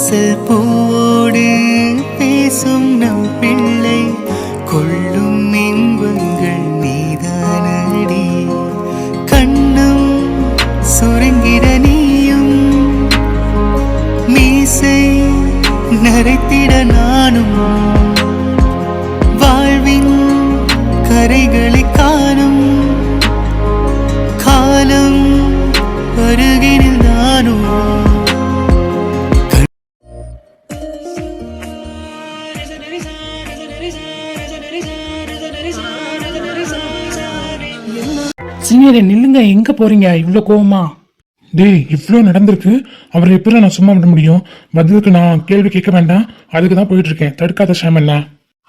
வாசல் பூவோடு பேசும் நம் பிள்ளை கொள்ளும் இன்பங்கள் நீதானடி. கண்ணும் சுருங்கிட நீயும் மீசை நரைத்திட நானும் வாழ்வின் கரைகளை காணும் காலம் அருகினில் நானும். சீனியரே நில்லுங்க, எங்க போறீங்க இவ்ளோ கோவமா? டேய், இவ்வளோ நடந்திருக்கு, அவரை எப்படி நான் சும்மா விட முடியும்? பதிலுக்கு நான் கேள்வி கேட்க வேண்டாம், அதுக்கு தான் போயிட்டு இருக்கேன். தடுக்காத ஷாமண்ணா.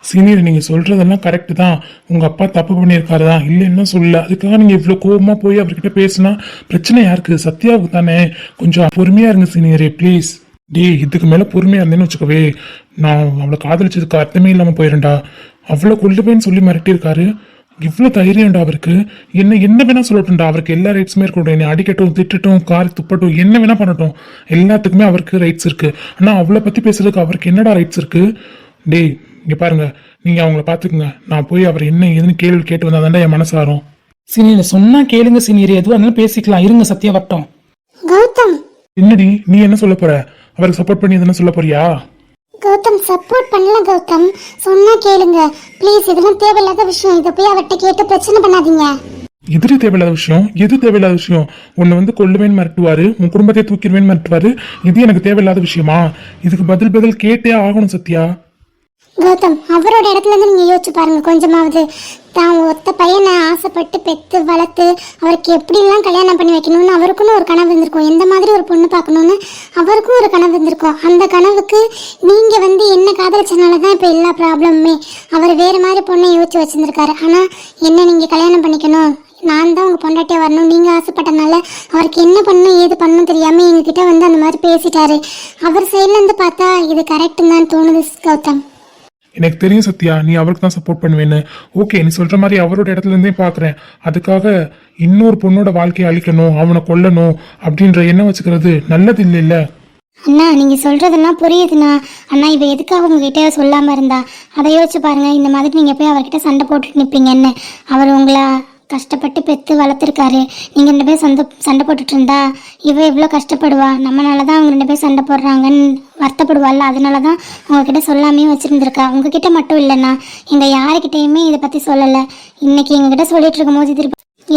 சீனியர், நீங்க சொல்றதெல்லாம் கரெக்டு தான். உங்க அப்பா தப்பு பண்ணியிருக்காரு தான், இல்லைன்னு சொல்லல. அதுக்காக நீங்க இவ்வளோ கோவமா போய் அவர்கிட்ட பேசினா பிரச்சனை யாருக்கு? சத்யாவுக்கு தானே. கொஞ்சம் பொறுமையா இருங்க சீனியரே, ப்ளீஸ். டேய், இதுக்கு மேல பொறுமையா இருந்தேன்னு வச்சுக்கவே, நான் அவளை காதலிச்சதுக்கு அர்த்தமே இல்லாம போயிடும்டா. அவ்வளோ கொல்லுவேன்னு சொல்லி மிரட்டியிருக்காரு. இவ்வளோ தைரியம்டா அவருக்கு. என்ன வேணா சொல்லட்டும்டா, அவருக்கு எல்லா ரைட்ஸுமே இருக்கட்டும். என்னை அடிக்கட்டும், திட்டட்டும், காரி துப்பட்டும், என்ன வேணா பண்ணட்டும், எல்லாத்துக்குமே அவருக்கு ரைட்ஸ் இருக்கு. ஆனால் அவளை பத்தி பேசுறதுக்கு அவருக்கு என்னடா ரைட்ஸ் இருக்கு? டேய், இங்க பாருங்க, நீங்க அவங்கள பாத்துக்குங்க. நான் போய் அவர் என்ன ஏதுன்னு கேள்வி கேட்டு வந்தாதாண்டா என் மனசு ஆறும். சீனியர் சொன்னா கேளுங்க சீனியர், எதுவும் அதனால பேசிக்கலாம். இருங்க சத்யா வட்டம். கௌதம், என்னடி நீ என்ன சொல்ல போற? அவருக்கு சப்போர்ட் பண்ணி எதுனா சொல்ல போறியா? கௌதம் சப்போர்ட் பண்ணல கௌதம், சொன்னா கேளுங்க ப்ளீஸ். இதெல்லாம் தேவையில்லாத விஷயம், இதை போய் அவர்கிட்ட கேட்டு பிரச்சனை பண்ணாதீங்க. எதிரி தேவையில்லாத விஷயம்? எது தேவையில்லாத விஷயம்? உன்னை வந்து கொல்லுவேன்னு மிரட்டுவாரு, உன் குடும்பத்தை தூக்கிடுவேன்னு மிரட்டுவாரு. இது எனக்கு தேவையில்லாத விஷயமா? இதுக்கு பதில் கேட்டே ஆகணும் சத்யா. கௌதம், அவரோட இடத்துல இருந்து நீங்க யோசிச்சு பாருங்க கொஞ்சமாவது. தான் ஒத்த பையனை ஆசைப்பட்டு பெத்து வளர்த்து அவருக்கு எப்படிலாம் கல்யாணம் பண்ணி வைக்கணும்னு அவருக்குன்னு ஒரு கனவு இருந்திருக்கும். எந்த மாதிரி ஒரு பொண்ணு பார்க்கணும்னு அவருக்கும் ஒரு கனவு இருந்திருக்கும். அந்த கனவுக்கு நீங்க வந்து என்ன காதலிச்சனால தான் இப்போ எல்லா ப்ராப்ளமுமே. அவர் வேறு மாதிரி பொண்ணை யோசிச்சு வச்சிருந்திருக்காரு. ஆனால் என்ன நீங்கள் கல்யாணம் பண்ணிக்கணும், நான் தான் உங்கள் பொண்டாட்டியாக வரணும் நீங்கள் ஆசைப்பட்டனால அவருக்கு என்ன பண்ணணும் ஏது பண்ணணும் தெரியாமல் எங்ககிட்ட வந்து அந்த மாதிரி பேசிட்டாரு. அவர் சைட்லேருந்து பார்த்தா இது கரெக்டுன்னு தான் தோணுது கௌதம். எனக்கு தெரியும் சத்யா, நீ அவருக்கு தான் சப்போர்ட் பண்ணுவேன்னு. ஓகே, நீ சொல்ற மாதிரி அவரோட இடத்துல இருந்தே பாக்குறேன். அதுக்காக இன்னொரு பொண்ணோட வாழ்க்கையை அழிக்கணும், அவனை கொல்லணும் அப்படின்ற எண்ணம் வச்சுக்கிறது நல்லது இல்லைல்ல. அண்ணா, நீங்க சொல்றதெல்லாம் புரியுதுண்ணா. அண்ணா, இவ எதுக்காக உங்ககிட்ட சொல்லாம இருந்தா? அதை யோசிச்சு பாருங்க. இந்த மாதிரி நீங்க போய் அவர்கிட்ட சண்டை போட்டுட்டு நிப்பீங்கன்னு. அவர் உங்களை கஷ்டப்பட்டு பெற்று வளர்த்துருக்காரு. நீங்கள் 2 பேர் சண்டை போட்டுட்டு இருந்தா இவ எவ்வளோ கஷ்டப்படுவா. நம்மளால தான் அவங்க 2 பேர் சண்டை போடுறாங்கன்னு வருத்தப்படுவாள்ல. அதனால தான் உங்ககிட்ட சொல்லாமே வச்சுருந்துருக்கா. உங்ககிட்ட மட்டும் இல்லைண்ணா, எங்கள் யாருக்கிட்டையுமே இதை பற்றி சொல்லலை. இன்னைக்கு எங்ககிட்ட சொல்லிட்டு இருக்கும் போது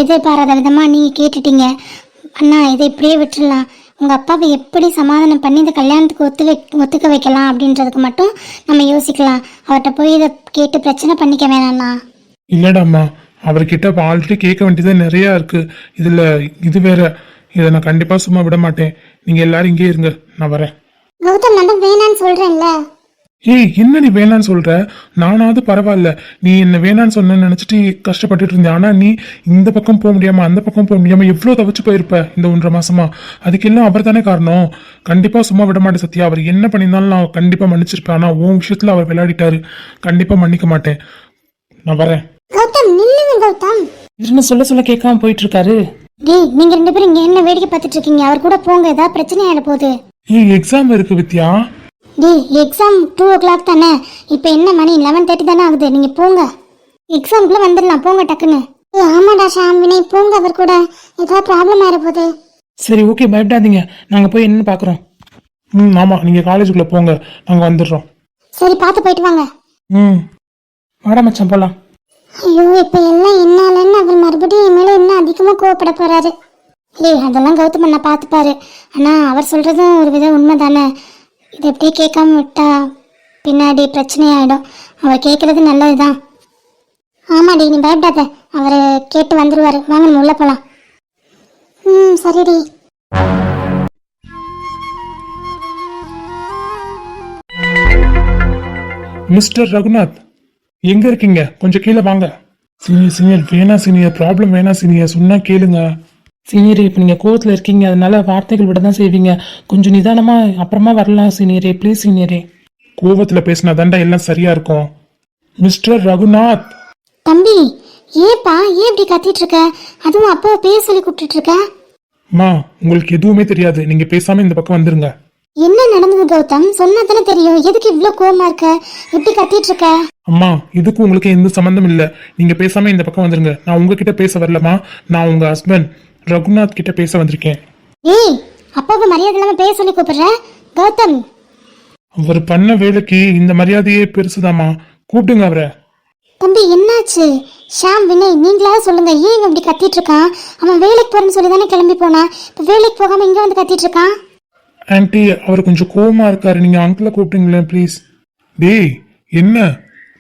எதிர்பாராத விதமாக நீங்கள் கேட்டுட்டீங்க. அண்ணா, இதை இப்படியே விட்டுடலாம். உங்கள் அப்பாவை எப்படி சமாதானம் பண்ணி இந்த கல்யாணத்துக்கு ஒத்துக்க வைக்கலாம் அப்படின்றதுக்கு மட்டும் நம்ம யோசிக்கலாம். அவர்கிட்ட போய் இதை கேட்டு பிரச்சனை பண்ணிக்க வேணாண்ணா. இல்லடாம்மா, அவர்கிட்ட ஆல்ரெடி கேட்க வேண்டியது நிறையா இருக்கு. இதுல இது வேற. இதை நான் கண்டிப்பா சும்மா விட மாட்டேன். நீங்க எல்லாரும் இங்கே இருங்க, நான் வரேன். கௌதம், நான் வேணான்னு சொல்றேன்ல. ஏய், என்ன நீ வேணான்னு சொல்ற? நானாவது பரவாயில்ல, நீ என்ன வேணான்னு சொன்னு நினைச்சிட்டு கஷ்டப்பட்டுட்டு இருந்தேன். ஆனா நீ இந்த பக்கம் போக முடியாம அந்த பக்கம் போக முடியாம எவ்வளவு தவிச்சு போயிருப்ப இந்த 1.5 மாசமா. அதுக்கெல்லாம் அவர் தானே காரணம். கண்டிப்பா சும்மா விட மாட்டேன் சத்யா. அவர் என்ன பண்ணியிருந்தாலும் நான் கண்டிப்பா மன்னிச்சிருப்பேன். ஆனா உன் விஷயத்துல அவர் விளையாடிட்டாரு, கண்டிப்பா மன்னிக்க மாட்டேன். நான் வரேன். கௌதம், நில்லுங்க கௌதம். என்ன சொல்ல கேட்காம போயிட்டு இருக்காரு. டேய், நீங்க 2 பேரும் இங்க என்ன வேடிக்கை பார்த்துட்டு இருக்கீங்க? அவர் கூட போங்க, ஏதாவது பிரச்சனை ஆயிட போகுது. ஏய், எக்ஸாம் இருக்கு வித்யா. டேய், எக்ஸாம் 2 o'clock தானே. இப்போ என்ன மணி 11:30 தானே ஆகுது. நீங்க போங்க, எக்ஸாம்க்குள்ள வந்துடலாம். போங்க டக்குன்னு. ஏய், ஆமாடா ஷாம், வினய் போங்க. அவர் கூட ஏதாவது ப்ராப்ளம் ஆயிட போகுது. சரி, ஓகே, பயப்படாதீங்க. நாங்க போய் என்னன்னு பாக்குறோம். ஆமா, நீங்க காலேஜுக்குள்ள போங்க, நாங்க வந்துடுறோம். சரி, பார்த்து போயிட்டு வாங்க. வாடா மச்சான், போலாம். ஐயோ, இப்ப எல்லாம் என்னாலன்னு அவர் மறுபடியும் என் மேல இன்னும் அதிகமா கோவப்பட போறாரு. ஏய், அதெல்லாம் கௌதம் அண்ணா பார்த்துப்பாரு. ஆனா அவர் சொல்றதும் ஒரு வித உண்மை தானே. இதை எப்படியே கேட்காம விட்டா பின்னாடி பிரச்சனை ஆயிடும். அவர் கேட்கறது நல்லதுதான். ஆமாடி, நீ பயப்படாத, அவர் கேட்டு வந்துருவாரு. வாங்க, நம்ம உள்ள போலாம். சரிடி. மிஸ்டர் ரகுநாத், எங்க இருக்கீங்க? கொஞ்சம் கீழே வாங்க. சீனியர் வேணா சீனியர், ப்ராப்ளம் வேணா சீனியர், சொன்னா கேளுங்க. சீனியர், இப்போ நீங்கள் கோவத்தில் இருக்கீங்க, அதனால வார்த்தைகள் விட தான் செய்வீங்க. கொஞ்சம் நிதானமாக அப்புறமா வரலாம் சீனியரே, ப்ளீஸ் சீனியரே. கோவத்தில் பேசினா தாண்டா எல்லாம் சரியா இருக்கும். மிஸ்டர் ரகுநாத். தம்பி, ஏப்பா ஏன் இப்படி கத்திட்டு இருக்க? அதுவும் அப்போ பேர் சொல்லி கூப்பிட்டு இருக்க. மா, உங்களுக்கு எதுவுமே தெரியாது, நீங்க பேசாம இந்த பக்கம் வந்துருங்க. என்ன நடந்தது கௌதம்? சொன்னா தானே தெரியும். எதுக்கு இவ்ளோ கோவமா இருக்க? எப்படி கத்திட்டு இருக்க? அம்மா இதுக்கு உங்களுக்கு எந்த சம்மந்தம் இல்ல. நீங்க பேசாம இந்த பக்கம் வந்துருங்க. நான் உங்ககிட்ட பேச வரலமா, நான் உங்க ஹஸ்பண்ட் ரகுநாத் கிட்ட பேச வந்திருக்கேன். ஏய், அப்பாவுக்கு மரியாதை இல்லாம பேச சொல்லி கூப்பிடுற கௌதம்? அவர் பண்ண வேலைக்கு இந்த மரியாதையே பெருசுதாம்மா. கூப்பிடுங்க அவரை. தம்பி என்னாச்சு? ஷாம், வினய், நீங்களாவது சொல்லுங்க. ஏன் இவன் இப்படி கத்திட்டு இருக்கான்? அவன் வேலைக்கு போறேன்னு சொல்லி தானே கிளம்பி போனான். இப்ப வேலைக்கு போகாம இங்க வந்து கத்திட்டு இருக்கான். ஆன்ட்டி அவர் கொஞ்சம் கோவமா இருக்காரு. நீங்க அங்கிளை கூப்பிட்டீங்களேன் ப்ளீஸ். டேய் என்ன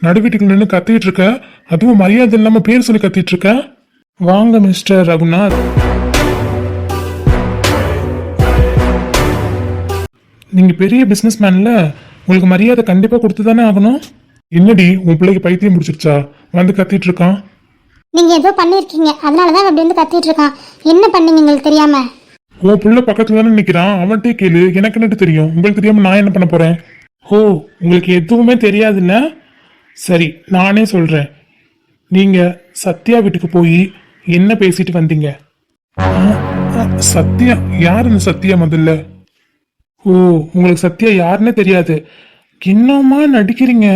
நடுவீட்டுக்குள்ள நின்று கத்திட்டு இருக்க? அதுவும் மரியாதை இல்லாம பேர் சொல்லி கத்திட்டு இருக்க? வாங்க மிஸ்டர் ரகுநாத். நீங்க பெரிய பிசினஸ் மேன்ல, உங்களுக்கு மரியாதை கண்டிப்பா கொடுத்து தானே ஆகணும். என்னடி உன் பிள்ளைக்கு பைத்தியம் முடிச்சிருச்சா? வந்து கத்திட்டு இருக்கான். நீங்க ஏதோ பண்ணிருக்கீங்க, அதனாலதான் அப்படி வந்து கத்திட்டு இருக்கான். என்ன பண்ணீங்க உங்களுக்கு தெரியாம? உன் பிள்ளை பக்கத்துல தானே நிக்கிறான், அவன்கிட்ட கேளு. எனக்கு என்னட்டு தெரியும்? உங்களுக்கு தெரியாம நான் என்ன பண்ண போறேன்? ஓ, உங்களுக்கு எதுவுமே தெரியாதுல்ல? சரி நானே சொல்றேன். நீங்க சத்யா வீட்டுக்கு போய் என்ன பேசிட்டு வந்தீங்க? சத்யா? யார் இந்த சத்யா முதல்ல? ஓ, உங்களுக்கு சத்யா யாருன்னே தெரியாது. என்னமா நடிக்கிறீங்க?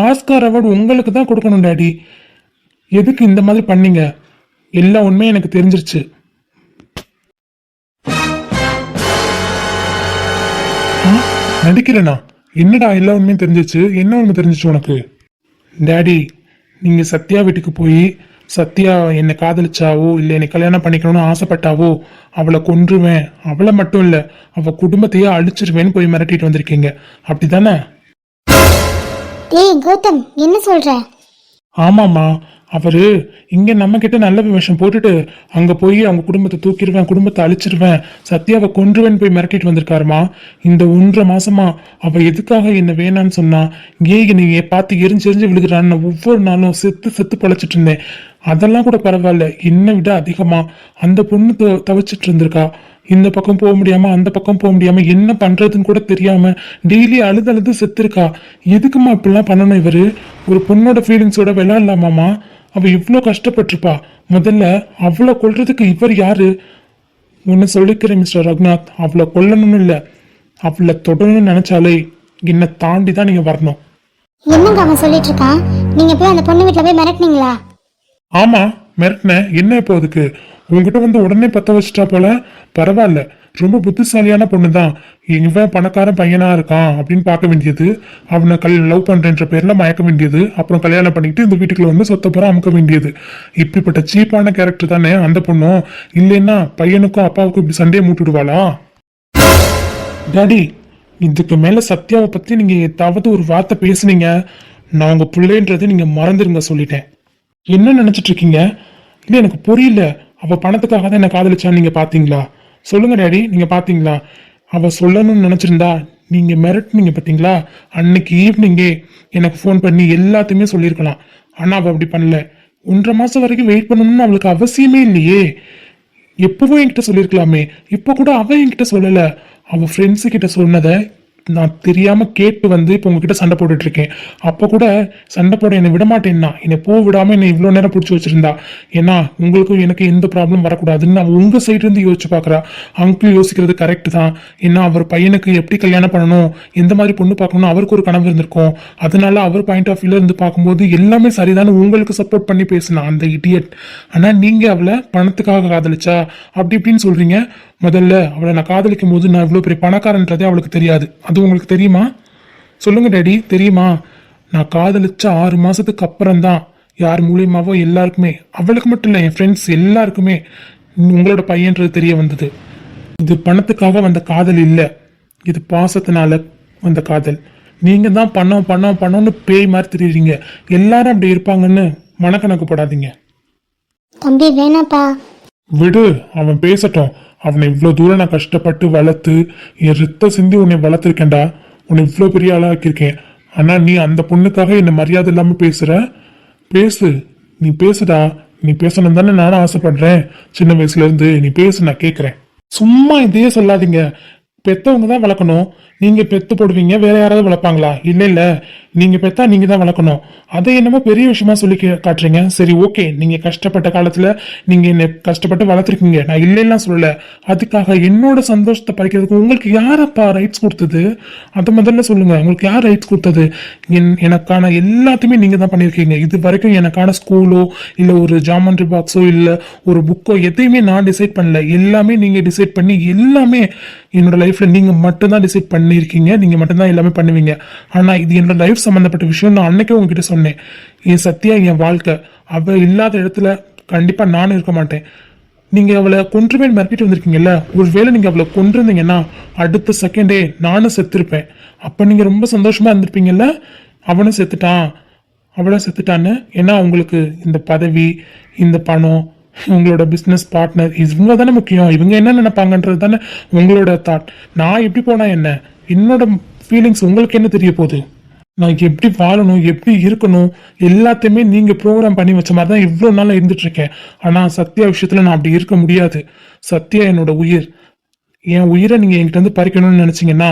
ஆஸ்கார் அவார்டு உங்களுக்கு தான் கொடுக்கணும் டாடி. எதுக்கு இந்த மாதிரி பண்ணீங்க? எல்லா உண்மையும் எனக்கு தெரிஞ்சிருச்சு. நடிக்கிறேனா? என்னடா எல்லா உண்மையும் தெரிஞ்சிச்சு? என்ன உண்மை தெரிஞ்சிச்சு உனக்கு? டாடி, நீங்க சத்யா வீட்டுக்கு போய் சத்யா என்னை காதலிச்சாவோ இல்லை என்னை கல்யாணம் பண்ணிக்கணும்னு ஆசைப்பட்டாவோ அவளை கொன்றுவேன், அவளை மட்டும் இல்லை அவ குடும்பத்தையே அழிச்சிருவேன்னு போய் மிரட்டிட்டு வந்திருக்கீங்க, அப்படிதானே? ஏய் கௌதம், என்ன சொல்ற? ஆமாம்மா, அவரு இங்க நம்ம கிட்ட நல்ல விஷயம் போட்டுட்டு அங்க போய் அவங்க குடும்பத்தை தூக்கிடுவேன், குடும்பத்தை அழிச்சிருவேன், சத்யாவை கொன்றுவேன் போய் மிரட்டிட்டு வந்திருக்காருமா. இந்த 1.5 மாசமா அவ எதுக்காக என்ன வேணான்னு சொன்னா, ஏன் என்னைய பார்த்து எரிஞ்செறிஞ்சு விழுகிறான்னு நான் ஒவ்வொரு நாளும் செத்து செத்து பழச்சிட்டு இருந்தேன். அதெல்லாம் கூட பரவாயில்ல, என்னை விட அதிகமா அந்த பொண்ணு தவிச்சிட்டு இருந்திருக்கா. இந்த பக்கம் போக முடியாம அந்த பக்கம் போக முடியாம என்ன பண்றதுன்னு கூட தெரியாம டெய்லி அழுது அழுது செத்துருக்கா. எதுக்குமா இப்படிலாம் பண்ணணும்? இவரு ஒரு பொண்ணோட ஃபீலிங்ஸோட விளையாடலாமாமா? அவ இவ்வளோ கஷ்டப்பட்டிருப்பா. முதல்ல அவளை கொல்றதுக்கு இவர் யாரு? ஒன்னு சொல்லிக்கிறேன் மிஸ்டர் ரகுநாத், அவளை கொல்லணும்னு இல்லை, அவளை தொடணும்னு நினைச்சாலே என்னை தாண்டி தான் நீங்க வரணும். என்னங்க அவன் சொல்லிட்டு இருக்கான்? நீங்க போய் அந்த பொண்ணு வீட்டுல போய் மிரட்டினீங்களா? ஆமா மிரட்டினேன். என்ன இப்போ அதுக்கு? உங்ககிட்ட வந்து உடனே பத்த வச்சுட்டா போல. பரவாயில்ல, ரொம்ப புத்திசாலியான பொண்ணு தான். இவன் பணக்காரன் பையனா இருக்கான் அப்படின்னு பார்க்க வேண்டியது, அவனை லவ் பண்றேன்ற பேர்ல மயக்க வேண்டியது, அப்புறம் கல்யாணம் பண்ணிட்டு இந்த வீட்டுக்குள்ள வந்து சொத்த புறம் அமுக்க வேண்டியது. இப்படிப்பட்ட சீப்பான கேரக்டர் தானே அந்த பொண்ணும். இல்லைன்னா பையனுக்கும் அப்பாவுக்கும் இப்படி சண்டையை மூட்டுடுவாளா? டாடி, இதுக்கு மேல சத்யாவை பத்தி நீங்க ஏதாவது ஒரு வார்த்தை பேசுனீங்க, நான் உங்க பிள்ளைன்றது நீங்க மறந்துருங்க சொல்லிட்டேன். என்ன நினைச்சிட்டு இருக்கீங்க? இல்ல எனக்கு புரியல. அவ பணத்துக்காக தான் என்ன காதலிச்சான்னு நீங்க பாத்தீங்களா? சொல்லுங்க டாடி, நீங்க பாத்தீங்களா? அவ சொல்லணும்னு நினைச்சிருந்தா நீங்க மிரட்டினீங்க பாத்தீங்களா? அன்னைக்கு ஈவினிங்கே எனக்கு ஃபோன் பண்ணி எல்லாத்தையுமே சொல்லியிருக்கலாம். ஆனா அவ அப்படி பண்ணல. 1.5 மாசம் வரைக்கும் வெயிட் பண்ணணும்னு அவளுக்கு அவசியமே இல்லையே. எப்பவும் என்கிட்ட சொல்லியிருக்கலாமே. இப்போ கூட அவ என்கிட்ட சொல்லல. அவ ஃப்ரெண்ட்ஸு கிட்ட சொன்னதை நான் தெரியாம கேட்டு வந்து இப்போ உங்ககிட்ட சண்டை போட்டுட்டு இருக்கேன். அப்ப கூட சண்டை போட என்னை விட மாட்டேன்னா, என்னை போக விடாம என்னை இவ்வளவு நேரம் பிடிச்சி வச்சிருந்தா. ஏன்னா உங்களுக்கும் எனக்கு எந்த ப்ராப்ளம் வரக்கூடாதுன்னு அவ உங்க சைடு இருந்து யோசிச்சு பாக்குறா. அங்கிள் யோசிக்கிறது கரெக்ட் தான். ஏன்னா அவர் பையனுக்கு எப்படி கல்யாணம் பண்ணணும், எந்த மாதிரி பொண்ணு பார்க்கணும் அவருக்கு ஒரு கனவு இருந்திருக்கும். அதனால அவர் பாயிண்ட் ஆஃப் வியூல இருந்து பார்க்கும்போது எல்லாமே சரிதானு உங்களுக்கு சப்போர்ட் பண்ணி பேசினா அந்த இடியட். ஆனா நீங்க அவளை பணத்துக்காக காதலிச்சா அப்படி இப்படின்னு சொல்றீங்க. முதல்ல அவளை நான் காதலிக்கும் போது நான் இவ்வளோ பெரிய பணக்காரன்றதே அவளுக்கு தெரியாது. அது உங்களுக்கு தெரியுமா? சொல்லுங்க டாடி, தெரியுமா? நான் காதலிச்ச 6 மாசத்துக்கு அப்புறம் தான் யார் மூலியமாவோ எல்லாருக்குமே, அவளுக்கு மட்டும் இல்லை என் ஃப்ரெண்ட்ஸ் எல்லாருக்குமே உங்களோட பையன்றது தெரிய வந்தது. இது பணத்துக்காக வந்த காதல் இல்லை, இது பாசத்தினால வந்த காதல். நீங்க தான் பண்ணோம்னு பேய் மாதிரி தெரியுறீங்க. எல்லாரும் அப்படி இருப்பாங்கன்னு மனக்கணக்கு போடாதீங்க. தம்பி வேணாப்பா, விடு, அவன் பேசட்டும். அவனை இவ்வளோ தூரம் நான் கஷ்டப்பட்டு வளர்த்து என் ரத்த சிந்தி உன்னை வளர்த்துருக்கேன்டா. உன்னை இவ்வளோ பெரிய ஆளாக ஆக்கியிருக்கேன். ஆனால் நீ அந்த பொண்ணுக்காக என்னை மரியாதை இல்லாமல் பேசுற. பேசு, நீ பேசுடா. நீ பேசணும் தானே நானும் ஆசைப்படுறேன். சின்ன வயசுல இருந்து நீ பேசு, நான் கேட்குறேன். சும்மா இதையே சொல்லாதீங்க. பெத்தவங்க தான் வளர்க்கணும். நீங்க பெத்து போடுவீங்க, வேற யாராவது வளர்ப்பாங்களா? இல்ல இல்ல, நீங்க பெத்தா நீங்க தான் வளர்க்கணும். அதை என்னமோ பெரிய விஷயமா சொல்லி காட்டுறீங்க. சரி ஓகே, நீங்க கஷ்டப்பட்ட காலத்துல நீங்க என்ன கஷ்டப்பட்டு வளர்த்துருக்கீங்க, நான் இல்லைன்னா சொல்லல. அதுக்காக என்னோட சந்தோஷத்தை பறிக்கிறதுக்கு உங்களுக்கு யாரப்பா ரைட்ஸ் கொடுத்தது? அதை முதல்ல சொல்லுங்க. உங்களுக்கு யார் ரைட்ஸ் கொடுத்தது? எனக்கான எல்லாத்தையுமே நீங்க தான் பண்ணிருக்கீங்க. இது வரைக்கும் எனக்கான ஸ்கூலோ இல்ல ஒரு ஜாமெண்ட்ரி பாக்ஸோ இல்ல ஒரு புக்கோ எதையுமே நான் டிசைட் பண்ணல. எல்லாமே நீங்க டிசைட் பண்ணி எல்லாமே என்னோட லைஃப்ல நீங்க மட்டும்தான் டிசைட் பண்ணிருக்கீங்க. நீங்க மட்டும்தான் எல்லாமே பண்ணுவீங்க. ஆனா இது என்னோட லைஃப் சம்பந்தப்பட்ட விஷயம். நான் அன்னைக்கே உங்ககிட்ட சொன்னேன், என் சத்யா என் வாழ்க்கை, அவ இல்லாத இடத்துல கண்டிப்பா நானும் இருக்க மாட்டேன். நீங்க அவளை கொன்றுமே மிரட்டிட்டு வந்திருக்கீங்கல்ல, ஒருவேளை நீங்க அவளை கொன்றிருந்தீங்கன்னா அடுத்த செகண்டே நானும் செத்துருப்பேன். அப்ப நீங்க ரொம்ப சந்தோஷமா இருந்திருப்பீங்கல்ல. அவனும் செத்துட்டான், அவளும் செத்துட்டான்னு. ஏன்னா உங்களுக்கு இந்த பதவி, இந்த பணம், உங்களோட பிஸ்னஸ் பார்ட்னர் இவங்க தானே முக்கியம். இவங்க என்ன நினைப்பாங்கன்றது தானே உங்களோட தாட். நான் எப்படி போனா என்ன, என்னோட ஃபீலிங்ஸ் உங்களுக்கு என்ன தெரிய போகுது? நான் எப்படி வாழணும், எப்படி இருக்கணும், எல்லாத்தையுமே நீங்க ப்ரோக்ராம் பண்ணி வச்ச மாதிரி தான் இவ்வளோ நாள் இருந்துட்டு இருக்கேன். ஆனா சத்யா விஷயத்துல நான் அப்படி இருக்க முடியாது. சத்யா என்னோட உயிர். என் உயிரை நீங்க என்கிட்ட இருந்து பறிக்கணும்னு நினைச்சீங்கன்னா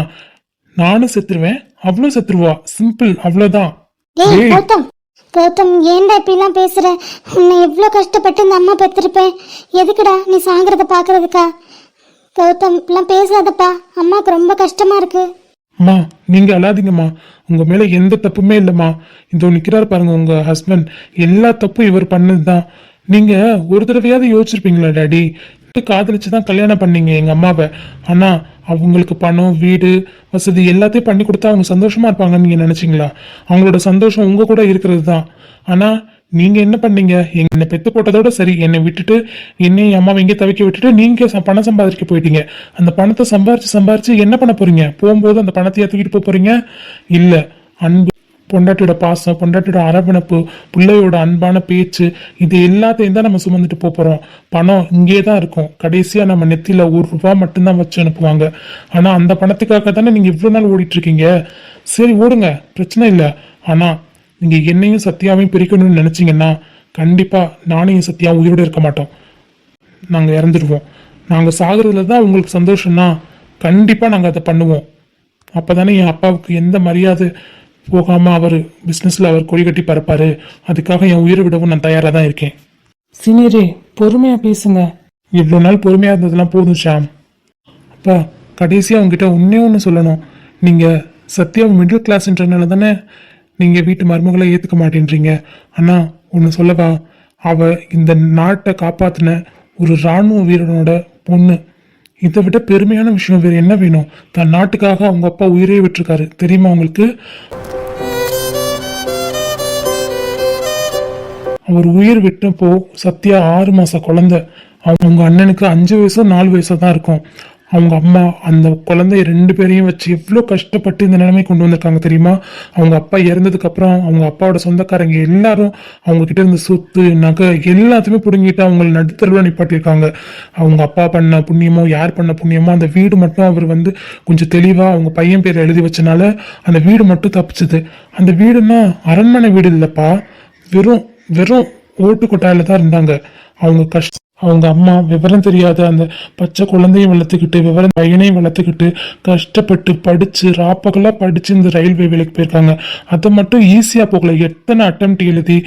நானும் செத்துருவேன், அவ்வளோ செத்துருவா. சிம்பிள், அவ்வளோதான். டேய் கௌதம், கௌதம் ஏன்டா இப்படிலாம் பேசுற? உன்னை எவ்வளோ கஷ்டப்பட்டு இந்த அம்மா பெற்றிருப்பேன். எதுக்குடா நீ சாகிறத பாக்குறதுக்கா? கௌதம் இப்படிலாம் பேசாதப்பா, அம்மாவுக்கு ரொம்ப கஷ்டமா இருக்கு. அம்மா நீங்க அழாதீங்கம்மா, உங்க மேல எந்த தப்புமே இல்லைம்மா. இதோ நிக்கிறாரு பாருங்க உங்க ஹஸ்பண்ட், எல்லா தப்பும் இவர் பண்ணதுதான். நீங்க ஒரு தடவையாவது யோசிச்சிருப்பீங்களா டாடி? காதலிச்சுதான் கல்யாணம் பண்ணீங்க எங்க அம்மாவை. ஆனா அவங்களுக்கு பணம், வீடு, வசதி எல்லாத்தையும் பண்ணி கொடுத்தா அவங்க சந்தோஷமா இருப்பாங்கன்னு நீங்க நினைச்சீங்களா? அவங்களோட சந்தோஷம் உங்க கூட இருக்கிறது தான். ஆனா நீங்க என்ன பண்ணீங்க? என்னை பெத்து போட்டதோட சரி, என்னை விட்டுட்டு என்னையும் என் அம்மாவை எங்கே தவிக்க விட்டுட்டு நீங்க பணம் சம்பாதிக்க போயிட்டீங்க. அந்த பணத்தை சம்பாரிச்சு என்ன பண்ண போறீங்க? போகும்போது அந்த பணத்தையே தூக்கிட்டு போறீங்க? இல்ல, அன்பு, பொண்டாட்டியோட பாசம், பொண்டாட்டியோட அரவணைப்பு, பிள்ளையோட அன்பான பேச்சு, இது எல்லாத்தையும் தான் நம்ம சுமந்துட்டு போறோம். பணம் இங்கே தான் இருக்கும். கடைசியா நம்ம நெத்தியில ₹1 மட்டும்தான் வச்சு அனுப்புவாங்க. ஆனா அந்த பணத்துக்காக தானே நீங்க இவ்வளவு நாள் ஓடிட்டு இருக்கீங்க. சரி ஓடுங்க, பிரச்சனை இல்லை. ஆனா நீங்க என்னையும் சத்யாவையும் பிரிக்கணும்னு நினைச்சீங்கன்னா கண்டிப்பா நானும் என் சத்யா உயிரோட இருக்க மாட்டோம். நாங்க இறந்துடுவோம். நாங்க சாகுறதுல தான் உங்களுக்கு சந்தோஷம்னா கண்டிப்பா நாங்க அதை பண்ணுவோம். அப்பதானே என் அப்பாவுக்கு எந்த மரியாதை போகாம அவர் பிசினஸ்ல அவர் கொடி கட்டி பறப்பாரு. அதுக்காக என் உயிரை விடவும் நான் தயாரா தான் இருக்கேன். சீனியரே பொறுமையா பேசுங்க. இவ்வளோ நாள் பொறுமையா இருந்ததெல்லாம் போதும் ஷாம். அப்பா கடைசியா உங்ககிட்ட ஒன்னே சொல்லணும். நீங்க சத்யா மிடில் கிளாஸ்ன்றனால தானே நீங்க வீட்டு மருமகளை ஏத்துக்க மாட்டேன்றீங்க. ஆனா ஒன்னு சொல்லவா, அவ இந்த நாட்டை காப்பாத்தின ஒரு ராணுவ வீரனோட பொண்ணு. இதை விட பெருமையான விஷயம் வேற என்ன வேணும்? தன் நாட்டுக்காக அவங்க அப்பா உயிரே விட்டுருக்காரு தெரியுமா உங்களுக்கு? அவர் உயிர் விட்டப்போ சத்யா 6 மாச குழந்தை. அவங்க அண்ணனுக்கு 5 வயசோ 4 வயசோ தான் இருக்கும். அவங்க அம்மா அந்த குழந்தைய 2 பேரையும் வச்சு எவ்வளோ கஷ்டப்பட்டு இந்த நிலைமை கொண்டு வந்திருக்காங்க தெரியுமா? அவங்க அப்பா இறந்ததுக்கு அப்புறம் அவங்க அப்பாவோட சொந்தக்காரங்க எல்லாரும் அவங்க கிட்ட இருந்த சொத்து, நகை எல்லாத்தையுமே பிடுங்கிட்டு அவங்களை நடுத்தரவில் நிப்பாட்டியிருக்காங்க. அவங்க அப்பா பண்ண புண்ணியமோ யார் பண்ண புண்ணியமோ அந்த வீடு மட்டும் அவர் கொஞ்சம் தெளிவா அவங்க பையன் பேர் எழுதி வச்சனால அந்த வீடு மட்டும் தப்பிச்சுது. அந்த வீடுன்னா அரண்மனை வீடு இல்லப்பா, வெறும் ஓட்டு கொட்டாயில தான் இருந்தாங்க. அவங்க அம்மா விவரம் தெரியாத அந்த பச்சை குழந்தையும் வளர்த்துக்கிட்டு விவரம் பையனையும் வளர்த்துக்கிட்டு கஷ்டப்பட்டு படிச்சு ராப்பகலா படிச்சு இந்த ரயில்வே வேலைக்கு போயிருக்காங்க. அதை மட்டும் ஈஸியா போகல, எத்தனை அட்டெம்ப்ட் எழுதி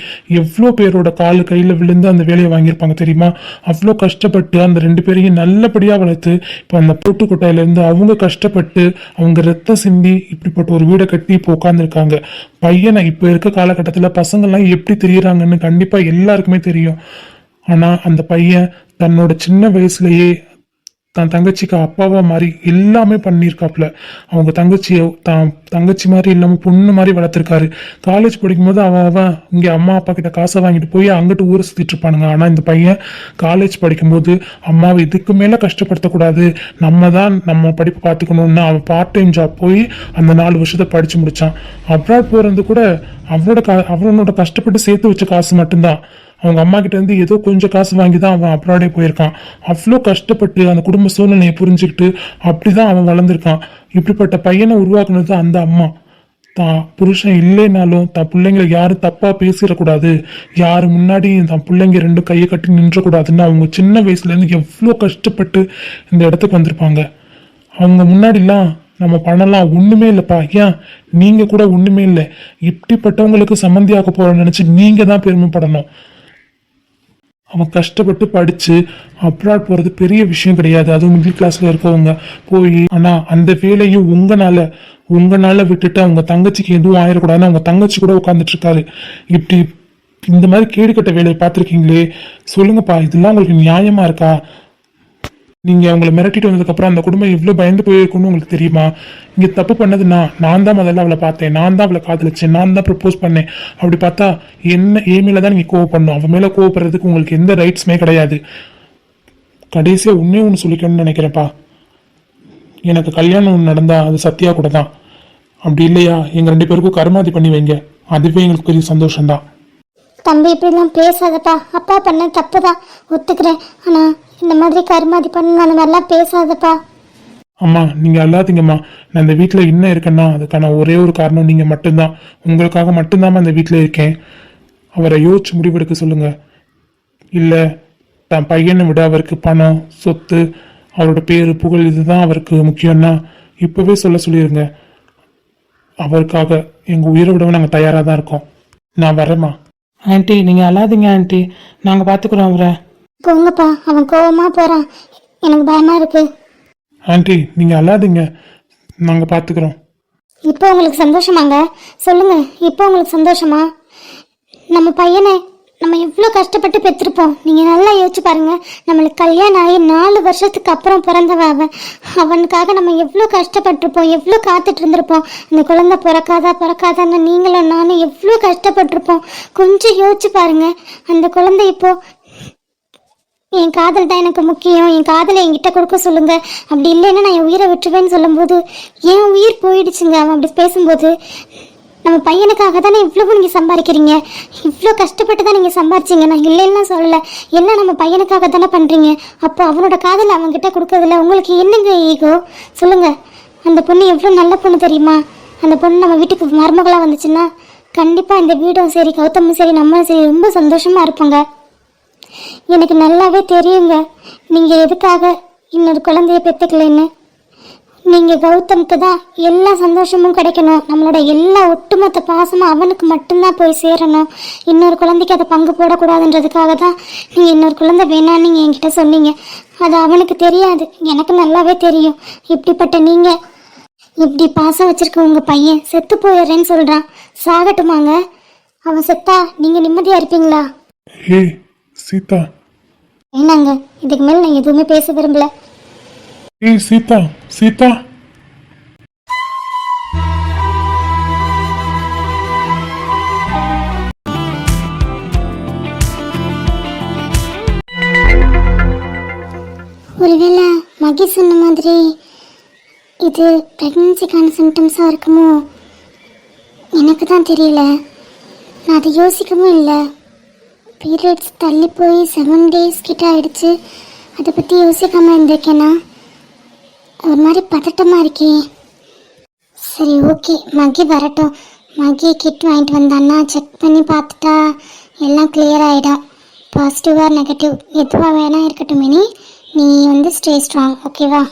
எவ்வளோ பேரோட காலு கையில விழுந்து அந்த வேலையை வாங்கியிருப்பாங்க தெரியுமா? அவ்வளோ கஷ்டப்பட்டு அந்த 2 பேரையும் நல்லபடியா வளர்த்து இப்போ அந்த போட்டுக்கொட்டையில இருந்து அவங்க கஷ்டப்பட்டு அவங்க ரத்தம் சிந்தி இப்படிப்பட்ட ஒரு வீடை கட்டி இப்போ உட்காந்துருக்காங்க. பையனை இப்போ இருக்க காலகட்டத்தில் பசங்கள்லாம் எப்படி தெரியுறாங்கன்னு கண்டிப்பா எல்லாருக்குமே தெரியும். ஆனா அந்த பையன் தன்னோட சின்ன வயசுலயே தன் தங்கச்சிக்கு அப்பாவா மாதிரி எல்லாமே பண்ணியிருக்காப்புல. அவங்க தங்கச்சியை தங்கச்சி மாதிரி இல்லாம பொண்ணு மாதிரி வளர்த்துருக்காரு. காலேஜ் படிக்கும்போது அவன் இங்க அம்மா அப்பா கிட்ட காசை வாங்கிட்டு போய் அங்கிட்டு ஊரை சுத்திட்டு இருப்பானுங்க. ஆனா இந்த பையன் காலேஜ் படிக்கும்போது அம்மாவை இதுக்கு மேல கஷ்டப்படுத்தக்கூடாது, நம்ம தான் நம்ம படிப்பு பார்த்துக்கணும்னு அவன் பார்ட் டைம் ஜாப் போய் அந்த 4 வருஷத்தை படிச்சு முடிச்சான். அப்ராட் போறது கூட அவனோட கஷ்டப்பட்டு சேர்த்து வச்ச காசு மட்டும்தான். அவங்க அம்மா கிட்ட இருந்து ஏதோ கொஞ்சம் காசு வாங்கி தான் அவன் அப்ராடே போயிருக்கான். அவ்வளோ கஷ்டப்பட்டு அந்த குடும்ப சூழ்நிலையை புரிஞ்சுக்கிட்டு அப்படிதான் அவன் வளர்ந்துருக்கான். இப்படிப்பட்ட பையனை உருவாக்குனது அந்த அம்மா. தான் புருஷன் இல்லைனாலும் தன் பிள்ளைங்களை யாரும் தப்பா பேசிடக்கூடாது, யாரு முன்னாடி தன் பிள்ளைங்க 2 கையை கட்டி நின்றக்கூடாதுன்னு அவங்க சின்ன வயசுல இருந்து எவ்வளோ கஷ்டப்பட்டு இந்த இடத்துக்கு வந்திருப்பாங்க. அவங்க முன்னாடிலாம் நம்ம பண்ணலாம். ஒண்ணுமே இல்லப்பா. ஏன் நீங்க கூட ஒண்ணுமே இல்லை. இப்படிப்பட்டவங்களுக்கு சம்மந்தியாக்க போறோம்னு நினைச்சு நீங்க தான் பெருமைப்படணும். அவன் கஷ்டப்பட்டு படிச்சு அப்ராட் போறது பெரிய விஷயம் கிடையாது. அதுவும் மிடில் கிளாஸ்ல இருக்கவங்க போய், ஆனா அந்த வேலையும் உங்கனால விட்டுட்டு அவங்க தங்கச்சிக்கு எதுவும் ஆயிடக்கூடாதுன்னு அவங்க தங்கச்சி கூட உட்காந்துட்டு இருக்காரு. இப்படி இந்த மாதிரி கேடுகட்ட வேலையை பார்த்துருக்கீங்களே, சொல்லுங்கப்பா, இதெல்லாம் உங்களுக்கு நியாயமா இருக்கா? நீங்க அவங்களை மிரட்டிட்டு வந்ததுக்கு அப்புறம் அந்த குடும்பம் எவ்வளவு பயந்து போயிருக்கும்னு உங்களுக்கு தெரியுமா? இங்க தப்பு பண்ணதுன்னா நான் தான் முதல்ல அவளை பார்த்தேன், நான் தான் அவளை காதலிச்சேன், நான் தான் ப்ரப்போஸ் பண்ணேன். அப்படி பார்த்தா என்ன ஏ மேல தான் நீங்க கோவப்படணும். அவன் மேல கோவப்படுறதுக்கு உங்களுக்கு எந்த ரைட்ஸுமே கிடையாது. கடைசியா ஒன்னு சொல்லிக்கணும்னு நினைக்கிறேன்ப்பா. எனக்கு கல்யாணம் ஒன்று நடந்தா அது சத்யா கூட தான். அப்படி இல்லையா எங்க 2 பேருக்கும் கருமாதி பண்ணி வைங்க. அதுவே எங்களுக்கு பெரிய சந்தோஷம்தான். தம்பி இப்படிலாம் பேசாதப்பா. அப்பா பண்ண தப்பு தான், ஒத்துக்கிறேன். ஆனால் இந்த மாதிரி கருமாதி பண்ண அந்த மாதிரிலாம் பேசாதப்பா. அம்மா நீங்க அல்லாதீங்கம்மா. நான் இந்த வீட்டுல என்ன இருக்கேன்னா அதுக்கான ஒரே ஒரு காரணம் நீங்க மட்டும்தான். உங்களுக்காக மட்டும்தான் இந்த வீட்டுல இருக்கேன். அவரை யோசிச்சு முடிவெடுக்க சொல்லுங்க. இல்ல தன் பையனை விட அவருக்கு பணம், சொத்து, அவரோட பேரு, புகழ் இதுதான் அவருக்கு முக்கியம்னா இப்பவே சொல்லிருங்க. அவருக்காக எங்க உயிரை விடவும் நாங்க தயாரா தான் இருக்கோம். நான் வரேம்மா. ஆன்ட்டி நீங்கள் அழாதீங்க ஆன்ட்டி, நாங்கள் பார்த்துக்குறோம் அவரை. போங்கப்பா, அவன் கோவமா போறான், எனக்கு பயமா இருக்கு. ஆன்ட்டி நீங்க அழாதீங்க, நாங்க பாத்துக்கிறோம். இப்போ உங்களுக்கு சந்தோஷமாங்க? சொல்லுங்க, இப்போ உங்களுக்கு சந்தோஷமா? நம்ம பையனை நம்ம எவ்வளோ கஷ்டப்பட்டு பெற்றிருப்போம். நீங்கள் நல்லா யோசிச்சு பாருங்க. நம்மளுக்கு கல்யாணம் ஆகி 4 வருஷத்துக்கு அப்புறம் பிறந்தவன் அவனுக்காக நம்ம எவ்வளோ கஷ்டப்பட்டிருப்போம், எவ்வளோ காத்துட்டு இருந்திருப்போம். அந்த குழந்தை பிறக்காதான்னு நீங்களும் நானும் எவ்வளோ கஷ்டப்பட்டிருப்போம். கொஞ்சம் யோசிச்சு பாருங்க. அந்த குழந்தை இப்போ என் காதல் தான் எனக்கு முக்கியம், என் காதலை என்கிட்ட கொடுக்க சொல்லுங்க, அப்படி இல்லைன்னா நான் என் உயிரை விட்டுருவேன்னு சொல்லும்போது என் உயிர் போயிடுச்சுங்க. அவன் அப்படி பேசும்போது நம்ம பையனுக்காக தானே இவ்வளவு நீங்கள் சம்பாதிக்கிறீங்க, இவ்வளோ கஷ்டப்பட்டு தான் நீங்கள் சம்பாதிச்சிங்க. நான் இல்லைன்னா சொல்லலை, எல்லாம் நம்ம பையனுக்காக தானே பண்ணுறீங்க. அப்போ அவனோட காதல் அவன்கிட்ட கொடுக்கறதில்ல உங்களுக்கு என்னங்க ஈகோ? சொல்லுங்கள். அந்த பொண்ணு எவ்வளோ நல்ல பொண்ணு தெரியுமா? அந்த பொண்ணு நம்ம வீட்டுக்கு மருமகளாக வந்துச்சுன்னா கண்டிப்பாக இந்த வீடும் சரி, கௌதமும் சரி, நம்மளும் சரி ரொம்ப சந்தோஷமாக இருப்போங்க. எனக்கு நல்லாவே தெரியுங்க நீங்கள் எதுக்காக இன்னொரு குழந்தைய பெற்றுக்கலன்னு. நீங்கள் கௌதமுக்கு தான் எல்லா சந்தோஷமும் கிடைக்கணும், நம்மளோட எல்லா ஒட்டுமொத்த பாசமும் அவனுக்கு மட்டும்தான் போய் சேரணும். இன்னொரு குழந்தைக்கு அதை பங்கு போடக்கூடாதுன்றதுக்காக தான் நீங்கள் இன்னொரு குழந்தை வேணான்னு நீங்கள் என்கிட்ட சொன்னீங்க. அது அவனுக்கு தெரியாது, எனக்கு நல்லாவே தெரியும். இப்படிப்பட்ட நீங்கள் இப்படி பாசம் வச்சிருக்க உங்கள் பையன் செத்து போயிடுறேன்னு சொல்கிறான். சாகட்டுமாங்க? அவன் செத்தா நீங்கள் நிம்மதியாக இருப்பீங்களா? ஹே சீதா. என்னங்க, இதுக்கு மேலே நான் எதுவுமே பேச விரும்பல. ஏய் சீதா, சீதா. ஒருவேளை மகி சொன்ன மாதிரி இது ப்ரெக்னன்சிக்கான சிம்டம்ஸாக இருக்குமோ? எனக்கு தான் தெரியல, நான் அதை யோசிக்கவும் இல்லை. பீரியட்ஸ் தள்ளி போய் 7 days கிட்ட ஆயிடுச்சு, அதை பற்றி யோசிக்காமல் இருந்திருக்கேன்னா ஒரு மாதிரி பதட்டமாக இருக்கே. சரி ஓகே, மகி வரட்டும். மகி கிட் வாங்கிட்டு வந்தான்னா செக் பண்ணி பார்த்துட்டா எல்லாம் கிளியர் ஆகிடும். பாசிட்டிவாக நெகட்டிவ் எதுவாக வேணா இருக்கட்டும். நீ ஸ்டே ஸ்ட்ராங், ஓகேவா?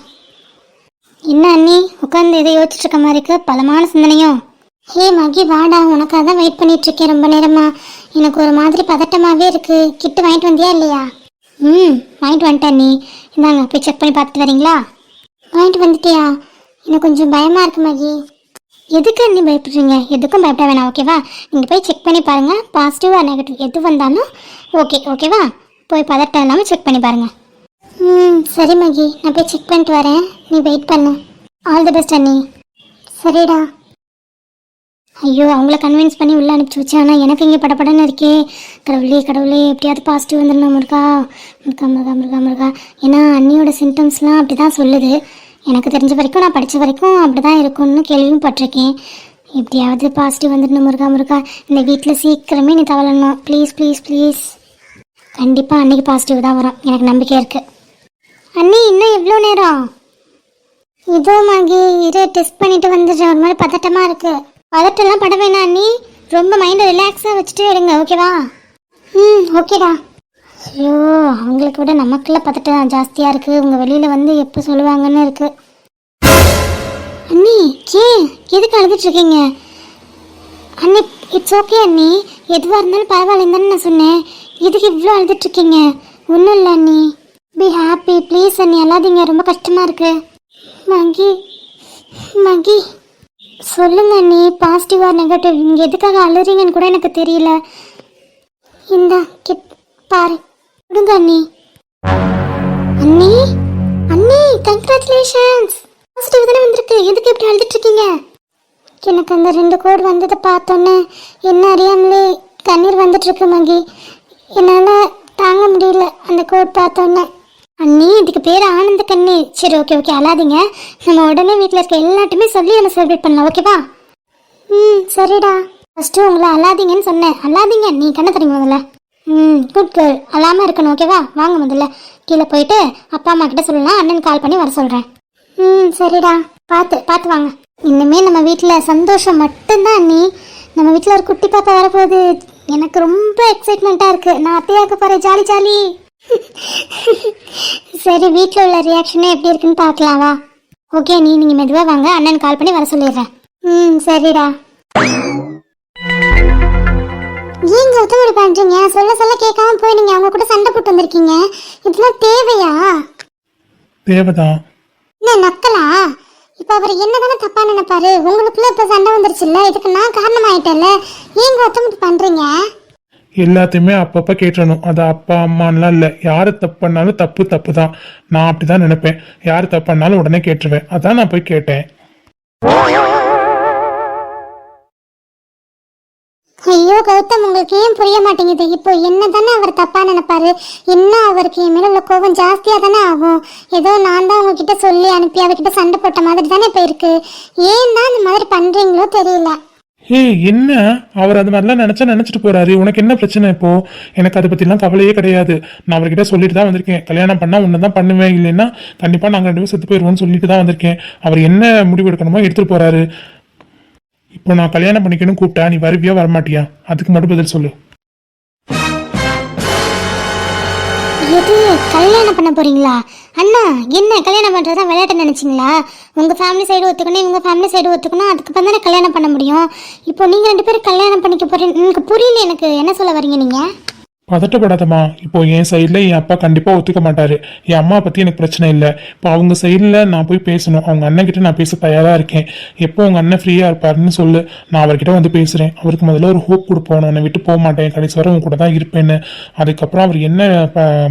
என்ன அண்ணி உட்காந்து எதை யோசிச்சுட்டு இருக்க மாதிரி இருக்கு, பலமான சிந்தனையும். ஹே மகி வாடா, உனக்காக தான் வெயிட் பண்ணிட்டு இருக்கேன் ரொம்ப நேரமா. எனக்கு ஒரு மாதிரி பதட்டமாகவே இருக்கு. கிட்டு வாங்கிட்டு வந்தியா இல்லையா? வாங்கிட்டு வந்துட்டேன். நீ இந்தாங்க போய் செக் பண்ணி பார்த்துட்டு வரீங்களா? வாங்கிட்டு வந்துட்டியா? எனக்கு கொஞ்சம் பயமாக இருக்கு மகி. எதுக்கு நீ பயப்படுறீங்க? எதுக்கும் பயப்பட வேணாம், ஓகேவா? நீங்கள் போய் செக் பண்ணி பாருங்கள், பாசிட்டிவ் ஆர் நெகட்டிவ் எது வந்தாலும் ஓகேவா? போய் பதட்டம் இல்லாமல் செக் பண்ணி பாருங்கள். சரி மகி, நான் போய் செக் பண்ணிட்டு வரேன், நீ வெயிட் பண்ணு. ஆல் தி பெஸ்ட் அண்ணி. சரிடா. ஐயோ, அவங்கள கன்வின்ஸ் பண்ணி உள்ளே அனுப்பிச்சி வச்சேன். ஆனால் எனக்கு இங்கே படப்படன்னு இருக்கே. கடவுளே எப்படியாவது பாசிட்டிவ் வந்துடணும். முருகா. ஏன்னா அண்ணியோட சிம்டம்ஸ்லாம் அப்படி தான் சொல்லுது. எனக்கு தெரிஞ்ச வரைக்கும், நான் படித்த வரைக்கும் அப்படி தான் இருக்கும்னு கேள்வியும் பட்டிருக்கேன். எப்படியாவது பாசிட்டிவ் வந்துடணும் முருகா. இந்த வீட்டில் சீக்கிரமே நீ தவளணும், ப்ளீஸ். கண்டிப்பாக அன்னைக்கு பாசிட்டிவ் தான் வரும், எனக்கு நம்பிக்கை இருக்குது. அண்ணி இன்னும் எவ்வளோ நேரம்? இதோ மகி இரு, டெஸ்ட் பண்ணிட்டு வந்துடுறேன். ஒரு மாதிரி பதட்டமாக இருக்குது. பதட்டெல்லாம் பட வேணாம் அண்ணி, ரொம்ப மைண்டை ரிலாக்ஸாக வச்சுட்டு எடுங்க, ஓகேவா? ஓகேடா. ஐயோ, அவங்களுக்கு விட நமக்குள்ள பதட்டம் ஜாஸ்தியாக இருக்குது. உங்கள் வெளியில் எப்போ சொல்லுவாங்கன்னு இருக்குது. அண்ணி ஏன் எதுக்கு அழுதுட்டு இருக்கீங்க? அண்ணி இட்ஸ் ஓகே அண்ணி, எதுவாக இருந்தாலும் பரவாயில்லன்னு தானே நான் சொன்னேன். எதுக்கு இவ்வளோ அழுதுட்டு இருக்கீங்க? ஒன்றும் இல்லை அண்ணி, பி ஹாப்பி ப்ளீஸ் அண்ணி, அல்லாதீங்க, ரொம்ப கஷ்டமாக இருக்கு. மங்கி மங்கி சொல்லுங்க அண்ணி, பாசிட்டிவா நெகட்டிவ், நீங்க எதுக்காக அழுறீங்கன்னு கூட எனக்கு தெரியல. இந்த பாரு விடுங்க அண்ணி. அண்ணி அண்ணி கங்க்ராச்சுலேஷன்ஸ், பாசிட்டிவ் தானே வந்திருக்கு, எதுக்கு இப்படி அழுதுட்டு இருக்கீங்க? எனக்கு அந்த 2 கோடு வந்ததை பார்த்தோன்னே என்ன அறியாமலே கண்ணீர் வந்துட்டு இருக்கு மங்கி, என்னால் தாங்க முடியல அந்த கோட் பார்த்தோன்னே. அண்ணி இதுக்கு பேர் ஆனந்த கண்ணீர். சரி ஓகே ஓகே அழாதீங்க, நம்ம உடனே வீட்டில் இருக்க எல்லாட்டுமே சொல்லி நம்ம செலிப்ரேட் பண்ணலாம், ஓகேவா? சரிடா. ஃபஸ்ட்டு உங்களை அழாதீங்கன்னு சொன்னேன், அழாதீங்க, நீ கண்ணை தரீங்க முதல்ல. குட் கேர்ள், அழாமல் இருக்கணும், ஓகேவா? வாங்க முதல்ல கீழே போயிட்டு அப்பா அம்மா கிட்ட சொல்லலாம், அண்ணன் கால் பண்ணி வர சொல்கிறேன். சரிடா, பார்த்து பார்த்து வாங்க. இன்னுமே நம்ம வீட்டில் சந்தோஷம் மட்டும்தான் அண்ணி. நம்ம வீட்டில் ஒரு குட்டி பாப்பா வரப்போகுது, எனக்கு ரொம்ப எக்ஸைட்மெண்ட்டாக இருக்குது. நான் அத்தையாக்க போகிறேன், ஜாலி ஜாலி. சரி, வீட்டில் உள்ள ரியாக்ஷனே எப்படி இருக்குன்னு பார்க்கலாவா? ஓகே நீ நீங்கள் மெதுவாக வாங்க, அண்ணன் கால் பண்ணி வர சொல்லிடுறேன். சரிடா. ஏங்க ஒத்துமொழி பண்ணுறீங்க? சொல்ல சொல்ல கேட்காம போய் நீங்கள் அவங்க கூட சண்டை போட்டு வந்திருக்கீங்க, இதெல்லாம் தேவையா? தேவைதான். என்ன நக்கலா? இப்போ அவர் என்னதானே தப்பா நினைப்பாரு? உங்களுக்குள்ள இப்போ சண்டை வந்துருச்சுல்ல, இதுக்கு நான் காரணமாயிட்டேன்ல, ஏங்க ஒத்துமொழி பண்ணுறீங்க? எல்லாத்தையுமே அப்பப்போ கேட்டணும், அது அப்பா அம்மான்லாம் இல்லை. யார் தப்பு பண்ணாலும் தப்பு தப்பு தான், நான் அப்படி தான் நினைப்பேன். யார் தப்பு பண்ணாலும் உடனே கேட்டுருவேன், அதான் நான் போய் கேட்டேன். ஐயோ கௌதம், உங்களுக்கு ஏன் புரிய மாட்டேங்குது? இப்போ என்ன தானே அவர் தப்பா நினைப்பாரு, இன்னும் அவருக்கு என் மேல உள்ள கோபம் ஜாஸ்தியா தானே ஆகும். ஏதோ நான் தான் உங்ககிட்ட சொல்லி அனுப்பி அவர்கிட்ட சண்டை போட்ட மாதிரி தானே இப்போ இருக்கு. ஏன் தான் இந்த மாதிரி பண்றீங்களோ தெரியல. என்ன அவர் அது மாதிரிலாம் நினைச்சிட்டு போறாரு, உனக்கு என்ன பிரச்சனை? இப்போ எனக்கு அதை பத்திலாம் கவலையே கிடையாது. நான் அவர்கிட்ட சொல்லிட்டு தான் வந்திருக்கேன், கல்யாணம் பண்ணா ஒன்னு தான் பண்ணுவேன், இல்லைன்னா கண்டிப்பா நாங்க 2 பேரும் செத்து போயிடுவோம்னு சொல்லிட்டு தான் வந்திருக்கேன். அவர் என்ன முடிவு எடுக்கணுமோ எடுத்துட்டு போறாரு. இப்போ நான் கல்யாணம் பண்ணிக்கணும் கூப்பிட்டா நீ வருவியா வரமாட்டியா? அதுக்கு மட்டும் பதில் சொல்லு. எது கல்யாணம் பண்ண போறீங்களா? அண்ணா என்ன கல்யாணம் பண்றதா விளையாட்டு நினைச்சீங்களா? உங்க ஃபேமிலி சைடு ஒத்துக்கணும், இவங்க ஃபேமிலி சைடு ஒத்துக்கணும், அதுக்கப்புறம் தானே கல்யாணம் பண்ண முடியும். இப்போ நீங்க 2 பேரும் கல்யாணம் பண்ணிக்க போறீங்க, எனக்கு புரியல. எனக்கு என்ன சொல்ல வரீங்க நீங்க? பதட்டப்படாதம்மா. இப்போ என் சைடில் என் அப்பா கண்டிப்பாக ஒத்துக்க மாட்டாரு. என் அம்மா பற்றி எனக்கு பிரச்சனை இல்லை. இப்போ அவங்க சைடில் நான் போய் பேசணும். அவங்க அண்ணன் கிட்ட நான் பேச தயாராக இருக்கேன். எப்போ உங்கள் அண்ணன் ஃப்ரீயாக இருப்பாருன்னு சொல்லு, நான் அவர்கிட்ட வந்து பேசுகிறேன். அவருக்கு முதல்ல ஒரு ஹோப் கொடுப்போம், உன்னை விட்டு போக மாட்டேன், கடைசி வரை உங்க கூட தான் இருப்பேன்னு. அதுக்கப்புறம் அவர் என்ன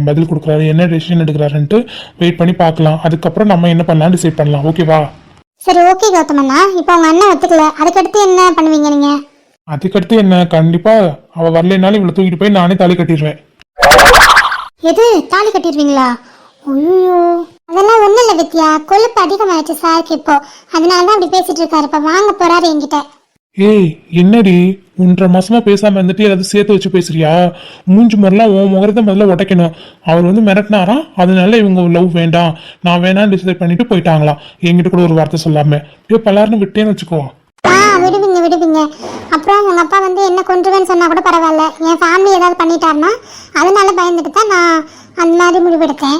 பதில் கொடுக்குறாரு, என்ன டெசிஷன் எடுக்கிறாருன்ட்டு வெயிட் பண்ணி பார்க்கலாம். அதுக்கப்புறம் நம்ம என்ன பண்ணலாம் டிசைட் பண்ணலாம், ஓகேவா? சரி ஓகே கௌதமண்ணா, இப்போ அவங்க அண்ணன் ஒத்துக்கல, அதுக்கடுத்து என்ன பண்ணுவீங்க நீங்க? அதுக்கடுத்து என்ன, கண்டிப்பா அவ வரலைனாலும் இவளை தூக்கிட்டு போய் நானே தாலி கட்டிடுவேன். எது தாலி கட்டிடுவீங்களா? ஐயோ அதெல்லாம் ஒண்ணும் இல்ல வித்யா, கொழுப்பு அதிகமாயிடுச்சு சாருக்கு இப்போ, அதனாலதான் அப்படி பேசிட்டு இருக்காரு. இப்ப வாங்க போறாரு என்கிட்ட. ஏய் என்னடி 1.5 மாசமா பேசாம இருந்துட்டு ஏதாவது சேர்த்து வச்சு பேசுறியா? மூஞ்சி முறைலாம் உன் முகரத்தை முதல்ல உடைக்கணும். அவர் வந்து மிரட்டினாராம், அதனால இவங்க லவ் வேண்டாம், நான் வேணாம் டிசைட் பண்ணிட்டு போயிட்டாங்களாம். என்கிட்ட கூட ஒரு வார்த்தை சொல்லாம இப்போ பலாருன்னு விட்டேன்னு வச்சுக்கோ. விடுவீங்க விடுவீங்க. அப்புறம் உங்க அப்பா வந்து என்ன கொன்றுவேன்னு சொன்னா கூட பரவாயில்ல, என் ஃபேமிலி ஏதாவது பண்ணிட்டாருன்னா அதனால பயந்துட்டு தான் நான் அந்த மாதிரி முடிவெடுத்தேன்.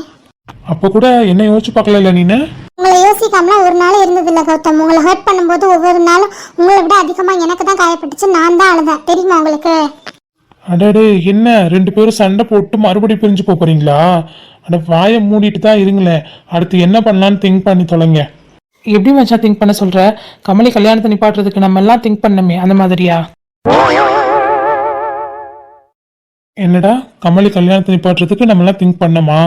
அப்ப கூட என்ன யோசிச்சு பார்க்கல நீனு? உங்களை யோசிக்காமலாம் ஒரு நாள் இருந்தது இல்லை கௌதம். உங்களை ஹர்ட் பண்ணும்போது ஒவ்வொரு நாளும் உங்களை விட அதிகமா எனக்கு தான் காயப்பட்டுச்சு, நான் தான் அழுதேன், தெரியுமா உங்களுக்கு? அடடே என்ன 2 பேரும் சண்டை போட்டு மறுபடியும் பிரிஞ்சு போறீங்களா? அட வாயை மூடிட்டு தான் இருங்களேன், அடுத்து என்ன பண்ணலான்னு திங்க் பண்ணி தொலைங்க. எப்படி மச்சான் திங்க் பண்ண சொல்ற? கமலி கல்யாணத்தை நிப்பாட்டுறதுக்கு நம்ம எல்லாம் திங்க் பண்ணமே, அந்த மாதிரியா? என்னடா கமலி கல்யாணத்தை நிப்பாட்டுறதுக்கு நம்ம எல்லாம் திங்க் பண்ணமா?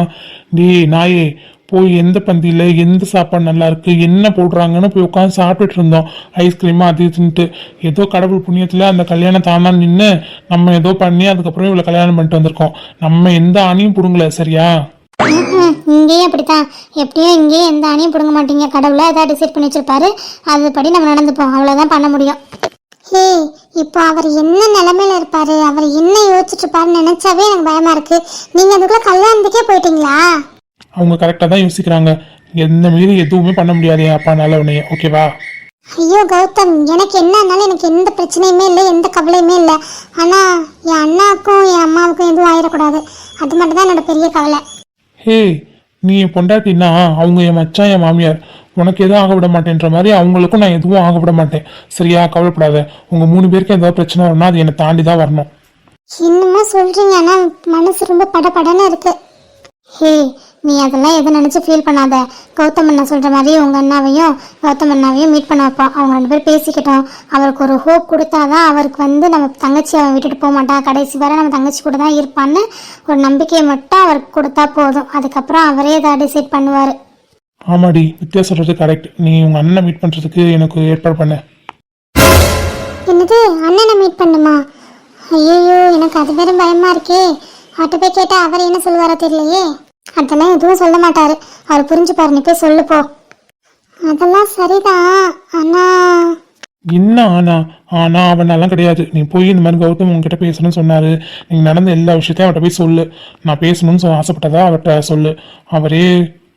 டேய் நாயே, போய் எந்த பந்தியில எந்த சாப்பாடு நல்லா இருக்கு என்ன போடுறாங்கன்னு போய் உட்காந்து சாப்பிட்டுட்டு இருந்தோம், ஐஸ்கிரீமா அது இதுன்ட்டு. ஏதோ கடவுள் புண்ணியத்துல அந்த கல்யாணம் தானா நின்று நம்ம ஏதோ பண்ணி அதுக்கப்புறம் இவ்வளவு கல்யாணம் பண்ணிட்டு வந்திருக்கோம். நம்ம எந்த ஆணையும் புடுங்கல, சரியா? இங்கேயும் அப்படித்தான், எப்படியும் இங்கேயும் எந்த ஆணையும் பிடுங்க மாட்டீங்க. கடவுளை ஏதாவது டிசைட் பண்ணி வச்சிருப்பாரு, அதுபடி நம்ம நடந்துப்போம், அவ்வளவுதான் பண்ண முடியும். ஹே இப்போ அவர் என்ன நிலைமையில இருப்பாரு, அவர் என்ன யோசிச்சுட்டு இருப்பாருன்னு நினைச்சாவே எனக்கு பயமா இருக்கு. நீங்க அதுக்குள்ள கல்யாணத்துக்கே போயிட்டீங்களா? அவங்க கரெக்டா தான் யோசிக்கிறாங்க, எந்த மீறி எதுவுமே பண்ண முடியாது என் அப்பானால உன்னைய, ஓகேவா? ஐயோ கௌதம், எனக்கு என்னன்னாலும் எனக்கு எந்த பிரச்சனையுமே இல்லை, எந்த கவலையுமே இல்லை. ஆனா என் அண்ணாவுக்கும் என் அம்மாவுக்கும் எதுவும் ஆயிடக்கூடாது, அது மட்டும் தான் என்னோட பெரிய கவலை. ஹே நீ என் பொண்டாட்டின்னா அவங்க என் மச்சான் என் மாமியார், உனக்கு எதுவும் ஆக விட மாட்டேன்ற மாதிரி அவங்களுக்கும் நான் எதுவும் ஆக விட மாட்டேன். சரியா? கவலைப்படாத. உங்க 3 பேருக்கும் ஏதாவது பிரச்சனை வரணும்னா அது என்னை தாண்டி தான் வரணும். என்னமோ சொல்றீங்க, ஆனா மனசு ரொம்ப படபடன்னு இருக்கு. ஹே, நீ அதெல்லாம் எதை நினைச்சு ஃபீல் பண்ணாத. கௌதம் அண்ணா சொல்ற மாதிரி உங்க அண்ணாவையும் கௌதம் அண்ணாவையும் மீட் பண்ண வைப்போம். அவங்க 2 பேரும் பேசிக்கிட்டோம். அவருக்கு ஒரு ஹோப் கொடுத்தாதான் அவருக்கு நம்ம தங்கச்சி அவன் விட்டுட்டு போக மாட்டான், கடைசி வரை நம்ம தங்கச்சி கூட தான் இருப்பான்னு ஒரு நம்பிக்கையை மட்டும் அவருக்கு கொடுத்தா போதும். அதுக்கப்புறம் அவரே அதை டிசைட் பண்ணுவாரு. ஆமாடி, வித்யா சொல்றது கரெக்ட். நீ உங்க அண்ணனை மீட் பண்றதுக்கு எனக்கு ஏற்பாடு பண்ண. என்னது, அண்ணனை மீட் பண்ணுமா? ஐயோ, எனக்கு அது பேரும் பயமா இருக்கே. அவர்கிட்ட போய் கேட்டா அவர் என்ன சொல்லுவாரோ தெரியலையே. அதெல்லாம் எதுவும் சொல்ல மாட்டாரு, அவர் புரிஞ்சுப்பாரு. நீ போய் சொல்லு போ. அதெல்லாம் சரிதான், ஆனா என்ன ஆனா அவனெல்லாம் கிடையாது. நீ போய் இந்த மாதிரி கௌதம் உங்ககிட்ட பேசணும்னு சொன்னாரு, நீங்க நடந்த எல்லா விஷயத்தையும் அவர்கிட்ட போய் சொல்லு. நான் பேசணும்னு ஆசைப்பட்டதா அவர்கிட்ட சொல்லு. அவரே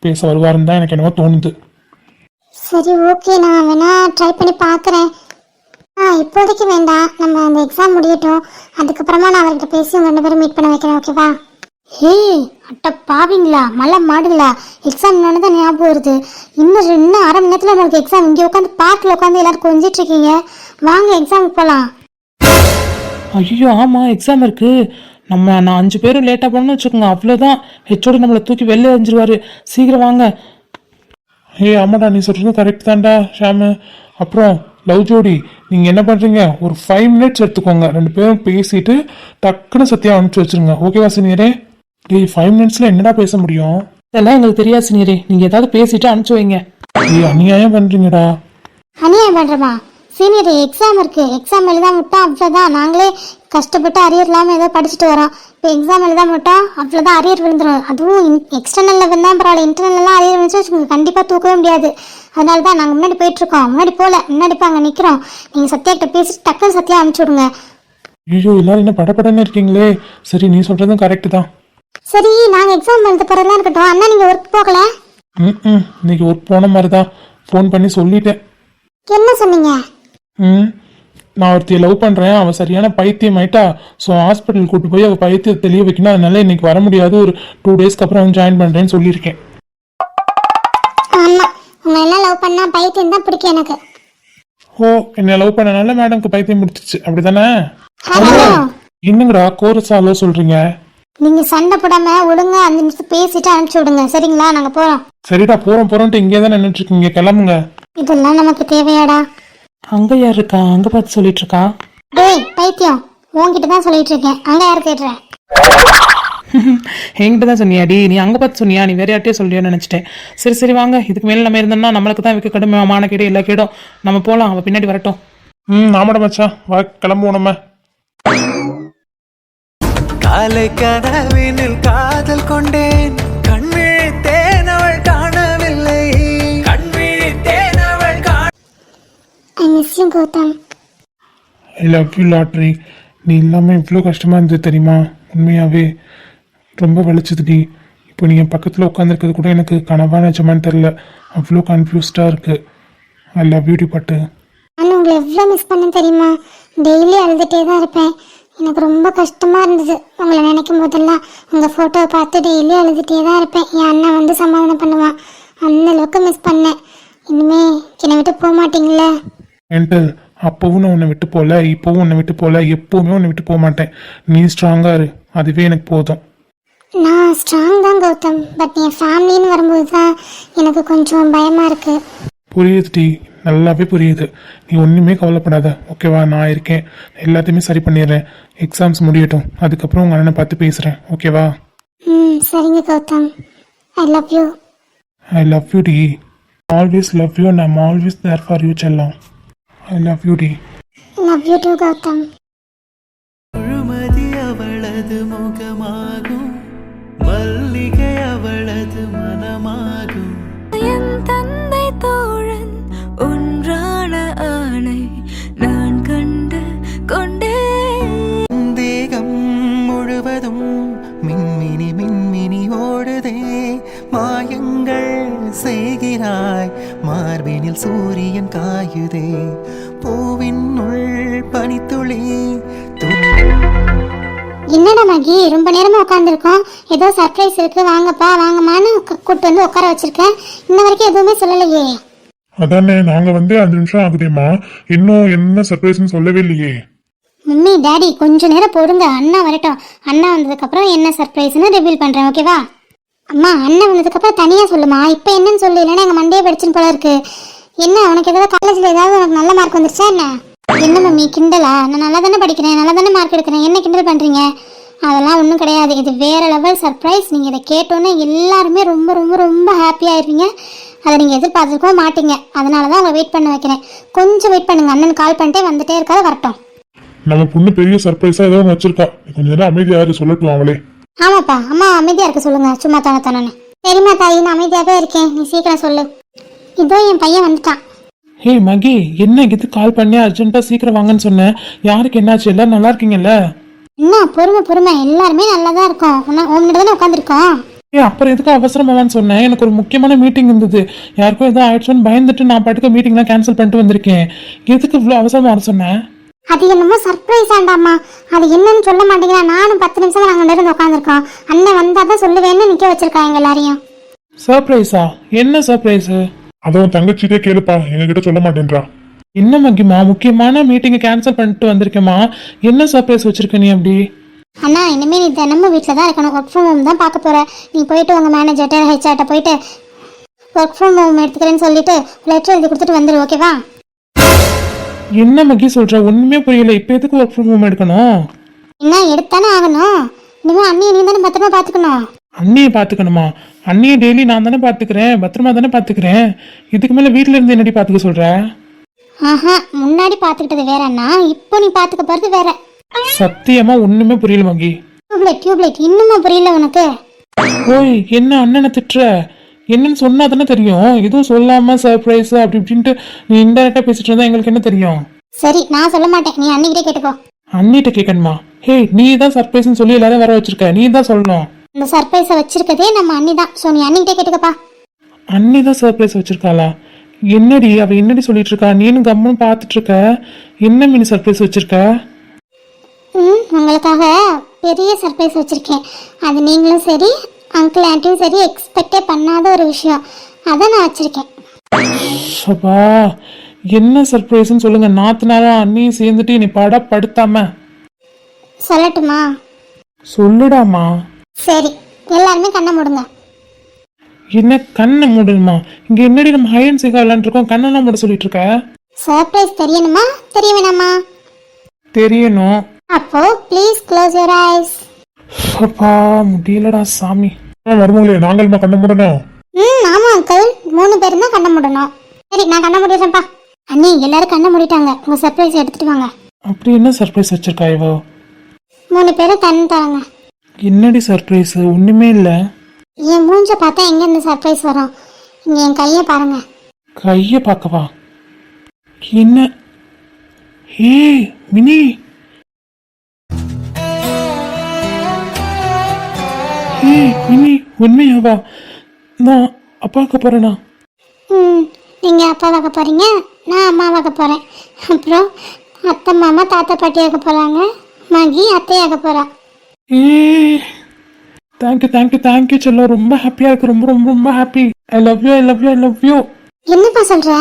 பேச வருவாருன்னு தான் எனக்கு என்னவோ தோணுது. சரி, ஓகே, நான் வேணா ட்ரை பண்ணி பார்க்குறேன். இப்போதைக்கு வேண்டாம், நம்ம அந்த எக்ஸாம் முடியட்டும். அதுக்கப்புறமா நான் அவர்கிட்ட பேசி உங்க 2 பேரும் மீட் பண்ண வைக்கிறேன், ஓகேவா? ஹே, அட்ட பாவீங்களா, மழை மாடுங்களா, எக்ஸாம் தான் ஞாபகம் வருது. இன்னும் அரை மணி நேரத்தில் உங்களுக்கு எக்ஸாம். இங்கே உட்காந்து பார்க்கில் உட்காந்து எல்லாரும் கொஞ்சிட்டு இருக்கீங்க. வாங்க எக்ஸாமுக்கு போகலாம். ஐயோ ஆமாம், எக்ஸாம் இருக்குது. நான் 5 பேரும் லேட்டாக போனோம்னு வச்சுக்கோங்க, அவ்வளோதான். ஹெச்ஓடி நம்மளை தூக்கி வெளில எறிஞ்சிருவாரு. சீக்கிரம் வாங்க. ஆமாடா, நீ சொல்றது கரெக்ட் தான்டா ஷாமு. அப்புறம் லவ் ஜோடி, நீங்க என்ன பண்றீங்க, ஒரு 5 மினிட்ஸ் எடுத்துக்கோங்க. 2 பேரும் பேசிட்டு டக்குன்னு சத்தியா அனுப்பிச்சு வச்சிருங்க, ஓகேவா சீனியரே? 5 மினிட்ஸ்ல என்னடா பேச முடியும்? இதெல்லாம் எங்களுக்கு தெரியாது சீனியரே, நீங்க ஏதாவது பேசிட்டு அனுப்பிச்சு வைங்க. அநியாயம் பண்றீங்கடா. அநியாயம் பண்றமா? சீனியர், எக்ஸாம் இருக்கு, எக்ஸாம் எழுதாம விட்டா அவ்வளோதான். நாங்களே கஷ்டப்பட்டு அரியர் இல்லாமல் ஏதோ படிச்சுட்டு வரோம். இப்போ எக்ஸாம் எழுதாம விட்டா அவ்வளோதான், அரியர் விழுந்துடும். அதுவும் எக்ஸ்டர்னல் லெவல் தான் பரவாயில்ல, இன்டர்னல்லாம் அரியர் விழுந்துச்சு கண்டிப்பாக தூக்கவே முடியாது. அதனால தான் நாங்கள் முன்னாடி போயிட்டுருக்கோம். முன்னாடி முன்னாடி இப்போ அங்கே நிற்கிறோம். நீங்கள் சத்யாக்கிட்ட பேசிட்டு டக்குன்னு சத்யா அனுப்பிச்சி விடுங்க. ஐயோ, எல்லாரும் என்ன படப்படன்னு இருக்கீங்களே. சரி, நீ சொல்றதும் கரெக்ட் தான். சரி, நாங்கள் எக்ஸாம் எழுத போகிறதெல்லாம் இருக்கட்டும். அண்ணா நீங்கள் ஒர்க் போகல? இன்னைக்கு ஒர்க் போன மாதிரி தான். ஃபோன் பண்ணி சொல்லிட்டேன். என்ன சொன்னீங்க? நான் ஒருத்தைய லவ் பண்ணுறேன், அவள் சரியான பைத்தியம் ஆயிட்டா. ஸோ ஹாஸ்பிட்டல் கூட்டு போய் அவள் பைத்தியத்தை தெளிய வைக்கணும். அதனால இன்னைக்கு வர முடியாது, ஒரு 2 டேஸ்க்கு அப்புறம் ஜாயின் பண்ணுறேன்னு சொல்லியிருக்கேன். ஆமாம், உங்களை எல்லாம் லவ் பண்ணா பைத்தியம் தான் பிடிக்கும் எனக்கு. ஓ, என்ன லவ் பண்ணனால மேடம்க்கு பைத்தியம் முடிச்சிச்சு, அப்படிதானே? ஹலோ, என்னங்கடா கோரஸாலோ சொல்றீங்க? நீங்க சண்டை போடாம ஒழுங்கா 5 நிமிஷம் பேசிட்டு அனுப்பிச்சு விடுங்க, சரிங்களா? நாங்க போறோம். சரிடா, போறோம்ட்டு இங்கே தான் நின்றுட்டு இருக்கீங்க, கிளம்புங்க. இதெல்லாம் நமக்கு தேவையாடா? அங்க யார் இருக்கா? அங்க பார்த்து சொல்லிட்டு இருக்கா. டேய் பைத்தியம், உன்கிட்ட தான் சொல்லிட்டு இருக்கேன். அங்க யார் தேடுற? என்கிட்ட தான் சொன்னியாடி? நீ அங்க பார்த்து சொன்னியா? நீ வேற யார்ட்டையே சொல்லியோன்னு நினைச்சிட்டேன். சரி வாங்க, இதுக்கு மேல நம்ம இருந்தோம்னா நம்மளுக்கு தான் வைக்க கடுமை மான கேடு எல்லா கேடும். நம்ம போலாம், அவ பின்னாடி வரட்டும். ஆமாடா மச்சான், வா கிளம்புவோம் நம்ம. காலை கனவினில் காதல் கொண்டேன், கண்விழித்தேன் அவள் காணவில்லை, கண்விழித்தேன் அவள் I miss you Gautham. I love you லாட்ரி. நீ இல்லாமல் இவ்வளோ கஷ்டமாக இருந்தது தெரியுமா? உண்மையாகவே ரொம்ப வலிச்சதுடி. இப்போ நீ என் பக்கத்தில் உட்காந்துருக்கிறது கூட எனக்கு கனவா நிஜமான்னு தெரில, அவ்வளோ கன்ஃபியூஸ்டாக இருக்குது. ஐ லவ் யூ டி பட்டு. நான் உங்களை எவ்வளோ மிஸ் பண்ணேன் தெரியுமா? டெய்லி அழுதுகிட்டே தான் இருப்பேன். எனக்கு ரொம்ப கஷ்டமாக இருந்தது உங்களை நினைக்கும் போதெல்லாம். உங்கள் ஃபோட்டோவை பார்த்து டெய்லி அழுதுகிட்டே தான் இருப்பேன். என் அண்ணன் வந்து சமாதானம் பண்ணுவான். அந்த அளவுக்கு மிஸ் பண்ணேன். இனிமே என்னை விட்டு போக மாட்டீங்களே? மென்டல், அப்போவும் நான் உன்னை விட்டு போகல, இப்போவும் உன்னை விட்டு போகல, எப்போவுமே உன்னை விட்டு போக மாட்டேன். நீ ஸ்ட்ராங்காக இரு, அதுவே எனக்கு போதும். நான் ஸ்ட்ராங் தான் கௌதம், பட் என் ஃபேமிலின்னு வரும்போது தான் எனக்கு கொஞ்சம் பயமாக இருக்குது. புரியுது டி, நல்லாவே புரியுது. நீ ஒன்றுமே கவலைப்படாத, ஓகேவா? நான் இருக்கேன், எல்லாத்தையுமே சரி பண்ணிடுறேன். எக்ஸாம்ஸ் முடியட்டும், அதுக்கப்புறம் உங்கள் அண்ணனை பார்த்து பேசுகிறேன், ஓகேவா? சரிங்க Gautham. I love you. I love you டி. Always love you and I'm always there for you செல்லம். ஐ லவ் யூ டி. Love you too Gautham. முழுமதி அவளது முகமாகும், மல்லிகை அவளது மனமாகும். என் தந்தை தோழன் ஒன்றான ஆணை நான் கண்டு கொண்டேன். தேகம் முழுவதும் மின்மினி மின்மினி ஓடுதே, மாயங்கள் செய்கிறாய், மார்பினில் சூரியன் காயுதே, பூவின் உள் பனித்துளி. என்னடா மகி, ரொம்ப நேரமா உட்காந்துருக்கோம். ஏதோ சர்ப்ரைஸ் இருக்கு, வாங்கப்பா வாங்கம்மான்னு கூப்பிட்டு வந்து உட்கார வச்சிருக்கேன். இன்ன வரைக்கும் எதுவுமே சொல்லலையே. அதானே நாங்க வந்து 5 நிமிஷம் ஆகுதேம்மா, இன்னும் என்ன சர்ப்ரைஸ்னு சொல்லவே இல்லையே. மம்மி டாடி கொஞ்ச நேரம் பொறுங்க, அண்ணா வரட்டும். அண்ணா வந்ததுக்கப்புறம் என்ன சர்ப்ரைஸ்னு ரிவீல் பண்ணுறேன், ஓகேவா? அம்மா அண்ணன் வந்ததுக்கப்புறம் தனியாக சொல்லுமா, இப்போ என்னன்னு சொல்லு, இல்லைன்னா எங்கள் மண்டையை படிச்சுன்னு போல இருக்கு. என்ன உனக்கு ஏதாவது காலேஜில் ஏதாவது உனக்கு நல்ல மார்க் வந்துருச்சா என்ன? என்ன மம்மி கிண்டலா? நான் நல்லா தானே படிக்கிறேன், நல்லா தானே மார்க் எடுக்கிறேன், என்ன கிண்டல் பண்ணுறீங்க? அதெல்லாம் ஒன்றும் கிடையாது, இது வேறு லெவல் சர்ப்ரைஸ். நீங்கள் இதை கேட்டோன்னே எல்லாருமே ரொம்ப ரொம்ப ரொம்ப ஹாப்பியாகிடுவீங்க. அதை நீங்கள் எதிர்பார்த்துருக்கவும் மாட்டீங்க. அதனால தான் உங்களை வெயிட் பண்ண வைக்கிறேன். கொஞ்சம் வெயிட் பண்ணுங்கள், அண்ணன் கால் பண்ணிட்டே வந்துட்டே இருக்காது, வரட்டும். நம்ம பொண்ணு பெரிய சர்ப்ரைஸா ஏதோ ஒன்று வச்சிருக்கா, கொஞ்ச நேரம் அமைதியாக சொல்லட்டும் அவளே. ஆமாப்பா, அம்மா அமைதியாக இருக்க சொல்லுங்க, சும்மா தானே. சரிம்மா தாயி, நான் அமைதியாகவே இருக்கேன், நீ சீக்கிரம் சொல்லு. இதோ என் பையன் வந்துட்டான். ஹே மகி, என்ன இது கால் பண்ணி அர்ஜென்ட்டாக சீக்கிரம் வாங்கன்னு சொன்னேன். யாருக்கு என்னாச்சு? எல்லாரும் நல்லா இருக்கீங்கல்ல? என்ன பொறுமை, எல்லாருமே நல்லா தான் இருக்கோம். உன்னிட்ட தானே உட்காந்துருக்கோம். அப்புறம் எதுக்கு அவசரமாவான்னு சொன்னேன். எனக்கு ஒரு முக்கியமான மீட்டிங் இருந்தது. யாருக்கும் எதுவும் ஆயிடுச்சோன்னு பயந்துட்டு நான் பாட்டுக்கு மீட்டிங்லாம் கேன்சல் பண்ணிட்டு வந்திருக்கேன். எதுக்கு இவ்வளோ அவசரமா வர சொன்னேன்? அது என்னமோ சர்ப்ரைஸ் ஆண்டாமா, அது என்னன்னு சொல்ல மாட்டேங்கிறா. நானும் 10 நிமிஷம் நாங்கள் இருந்து உட்காந்துருக்கோம். அண்ணன் வந்தா தான் சொல்லுவேன்னு நிற்க வச்சிருக்கா எங்க எல்லாரையும். சர்ப்ரைஸா? என்ன சர்ப்ரைஸு? அதுவும் தங்கச்சிட்டே கேளுப்பா, எங்ககிட்ட சொல்ல மாட்டேன்றா. என்ன மகிமா, முக்கியமான மீட்டிங்கை கேன்சல் பண்ணிட்டு வந்திருக்கேம்மா. என்ன சர்ப்ரைஸ் வச்சிருக்க நீ அப்படி? அண்ணா இனிமே நீ தினமும் வீட்டில் தான் இருக்கணும், ஒர்க் ஃப்ரம் ஹோம் தான் பார்க்க போற. நீ போயிட்டு உங்க மேனேஜர்கிட்ட ஹெச்ஆர்ட்ட போயிட்டு ஒர்க் ஃப்ரம் ஹோம் எடுத்துக்கிறேன்னு சொல்லிட்டு லெட்டர் எழுதி கொடுத்துட்டு வந்துடு, ஓகேவா? என்ன மகி சொல்ற? ஒண்ணுமே புரியல. இப்ப எதுக்கு ஒர்க் ஃப்ரம் ஹோம் எடுக்கணும்? என்ன எடுத்தானே ஆகணும். இனிமே அண்ணியை நீ தானே பத்திரமா பார்த்துக்கணும். அண்ணியை பாத்துக்கணுமா? அண்ணியை டெய்லி நான் தானே பாத்துக்கிறேன், பத்திரமா தானே பாத்துக்கிறேன். இதுக்கு மேல வீட்டுல இருந்து என்னடி பாத்துக்க சொல்ற? ஆஹா, முன்னாடி பார்த்துக்கிட்டது வேற அண்ணா, இப்போ நீ பார்த்துக்க போறது வேற. சத்தியமா ஒண்ணுமே புரியல மகி. டியூப்லைட் இன்னுமா புரியல உனக்கு? ஓய், என்ன அண்ணனை திட்டுற? என்னன்னு சொன்னா தானே தெரியும். எதுவும் சொல்லாம சர்ப்ரைஸ் அப்படி இப்படின்ட்டு நீ இன்டெரக்டா பேசிட்டு இருந்தா எங்களுக்கு என்ன தெரியும்? சரி நான் சொல்ல மாட்டேன், நீ அன்னிக்கிட்டே கேட்டுக்கோ. அண்ணிட்ட கேட்கணுமா? ஹே, நீ தான் சர்ப்ரைஸ்னு சொல்லி எல்லாரும் வர வச்சிருக்க, நீ தான் சொல்லணும். இந்த சர்ப்ரைஸை வச்சிருக்கதே நம்ம அண்ணி தான். ஸோ நீ அன்னிக்கிட்டே கேட்டுக்கப்பா. அண்ணி தான் சர்ப்ரைஸ் வச்சிருக்காளா? என்னடி அவ என்னடி சொல்லிட்டு இருக்கா? நீனும் கம்முன்னு பார்த்துட்டு இருக்க. என்ன மினி சர்ப்ரைஸ் வச்சிருக்க? உங்களுக்காக பெரிய சர்ப்ரைஸ் வச்சிருக்கேன். அது நீங்களும் சரி அங்கிள் ஆண்டியும் சரி எக்ஸ்பெக்டே பண்ணாத ஒரு விஷயம், அதை நான் வச்சிருக்கேன். ஷபா, என்ன சர்ப்ரைஸ்ன்னு சொல்லுங்க. நாத்தனாரும் அண்ணியும் சேர்ந்துட்டு நீ படுத்தாம. சொல்லட்டுமா? சொல்லுடாமா. சரி, எல்லாருமே கண்ணை மூடுங்க. என்ன கண்ணை மூடணுமா? இங்க என்னடி நம்ம ஹை அண்ட் சீக்கா விளாண்டுருக்கோம், கண்ணெல்லாம் மூட சொல்லிட்டு இருக்க? சர்ப்ரைஸ் தெரியணுமா தெரிய வேணாமா? தெரியணும். அப்போ ப்ளீஸ் க்ளோஸ் யுவர் ஐஸ். அப்பா முடியலடா சாமி. மருமகளே, நாங்கள்மா கண்ண மூடணும். ஆமா அங்கிள், 3 பேரும் தான் கண்ணை மூடணும். சரி நான் கண்ணை மூடிடுறேன்ப்பா. அண்ணி எல்லாரும் கண்ணை மூடிட்டாங்க, உங்க சர்ப்ரைஸ் எடுத்துட்டு வாங்க. அப்படி என்ன சர்ப்ரைஸ் வச்சிருக்கா இவோ? 3 பேரும் தண்ணி தராங்க. என்னடி சர்ப்ரைஸ்? ஒண்ணுமே இல்ல. என் மூஞ்ச பார்த்தா எங்க இருந்து சர்ப்ரைஸ் வரும்? இங்க என் கையை பாருங்க. கைய பார்க்கவா? என்ன? ஹே மினி, ஹே மினி, உண்மையாவா? நான் அப்பாக்க போறேனா? நீங்க அப்பா வாக்க போறீங்க, நான் அம்மா வாக்க போறேன். அப்புறம் அத்தை மாமா தாத்தா பாட்டி ஆக போறாங்க, மகி அத்தையாக போறா. ஏ தேங்க்யூ தேங்க்யூ தேங்க்யூ செல்லம், ரொம்ப ஹாப்பியா இருக்கு, ரொம்ப ரொம்ப ரொம்ப happy. I love you I love you I love you. என்னப்பா சொல்ற?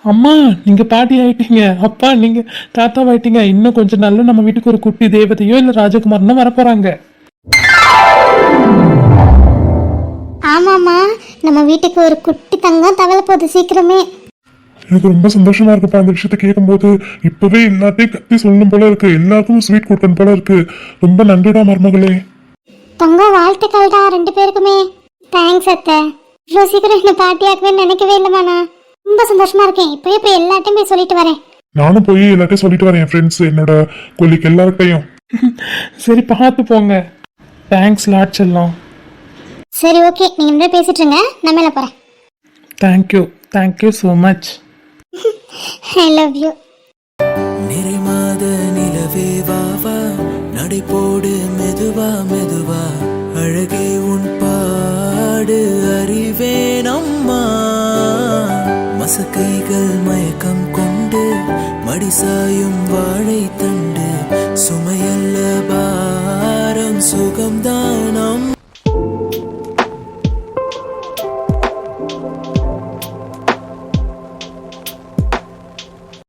அம்மா நீங்க பாட்டி ஆயிட்டீங்க, அப்பா நீங்க தாத்தா ஆயிட்டீங்க. இன்னும் கொஞ்சம் நாள்ல நம்ம வீட்டுக்கு ஒரு குட்டி தேவதையோ இல்ல ராஜகுமாரனோ வரப்போறாங்க. ஆமாமா, நம்ம வீட்டுக்கு ஒரு குட்டி தங்கம் தவள போகுது சீக்கிரமே. எனக்கு ரொம்ப சந்தோஷமா இருக்குப்பா அந்த விஷயத்த கேட்கும்போது. இப்பவே எல்லாத்தையும் கத்தி சொல்லணும் போல இருக்கு, எல்லாருக்கும் ஸ்வீட் கொடுக்கணும் போல இருக்கு. ரொம்ப நன்றிடா மருமகளே. தங்கம் வாழ்த்துக்கள்டா 2 பேருக்குமே. தேங்க்ஸ் அத்தை. இவ்வளோ சீக்கிரம் என்ன பாட்டியாக்கவே நினைக்கவே இல்லைமாண்ணா. ரொம்ப சந்தோஷமா இருக்கேன். இப்போயே போய் எல்லார்ட்டையும் போய் சொல்லிட்டு வரேன். நானும் போய் எல்லாத்தையும் சொல்லிட்டு வரேன், என் ஃப்ரெண்ட்ஸ் என்னோட கொல்லிக்கு எல்லார்ட்டையும். சரி பார்த்து போங்க. தேங்க்ஸ் லாட் செல்லம். சரி ஓகே, நீங்க ரெண்டு பேரும் பேசிட்டு இருங்க, நான் மேலே போறேன். Thank you thank you so much. I love you. நிறைமாத நிலவே வாவா, நடைபோடு மெதுவா மெதுவா, அழகே உன் பாடு அறிவேன் அம்மா. மசக்கைகள் மயக்கம் கொண்டு மடிசாயும் வாழை தண்டு, சுமையல்ல பாரம் சுகம்தான் அம்மா.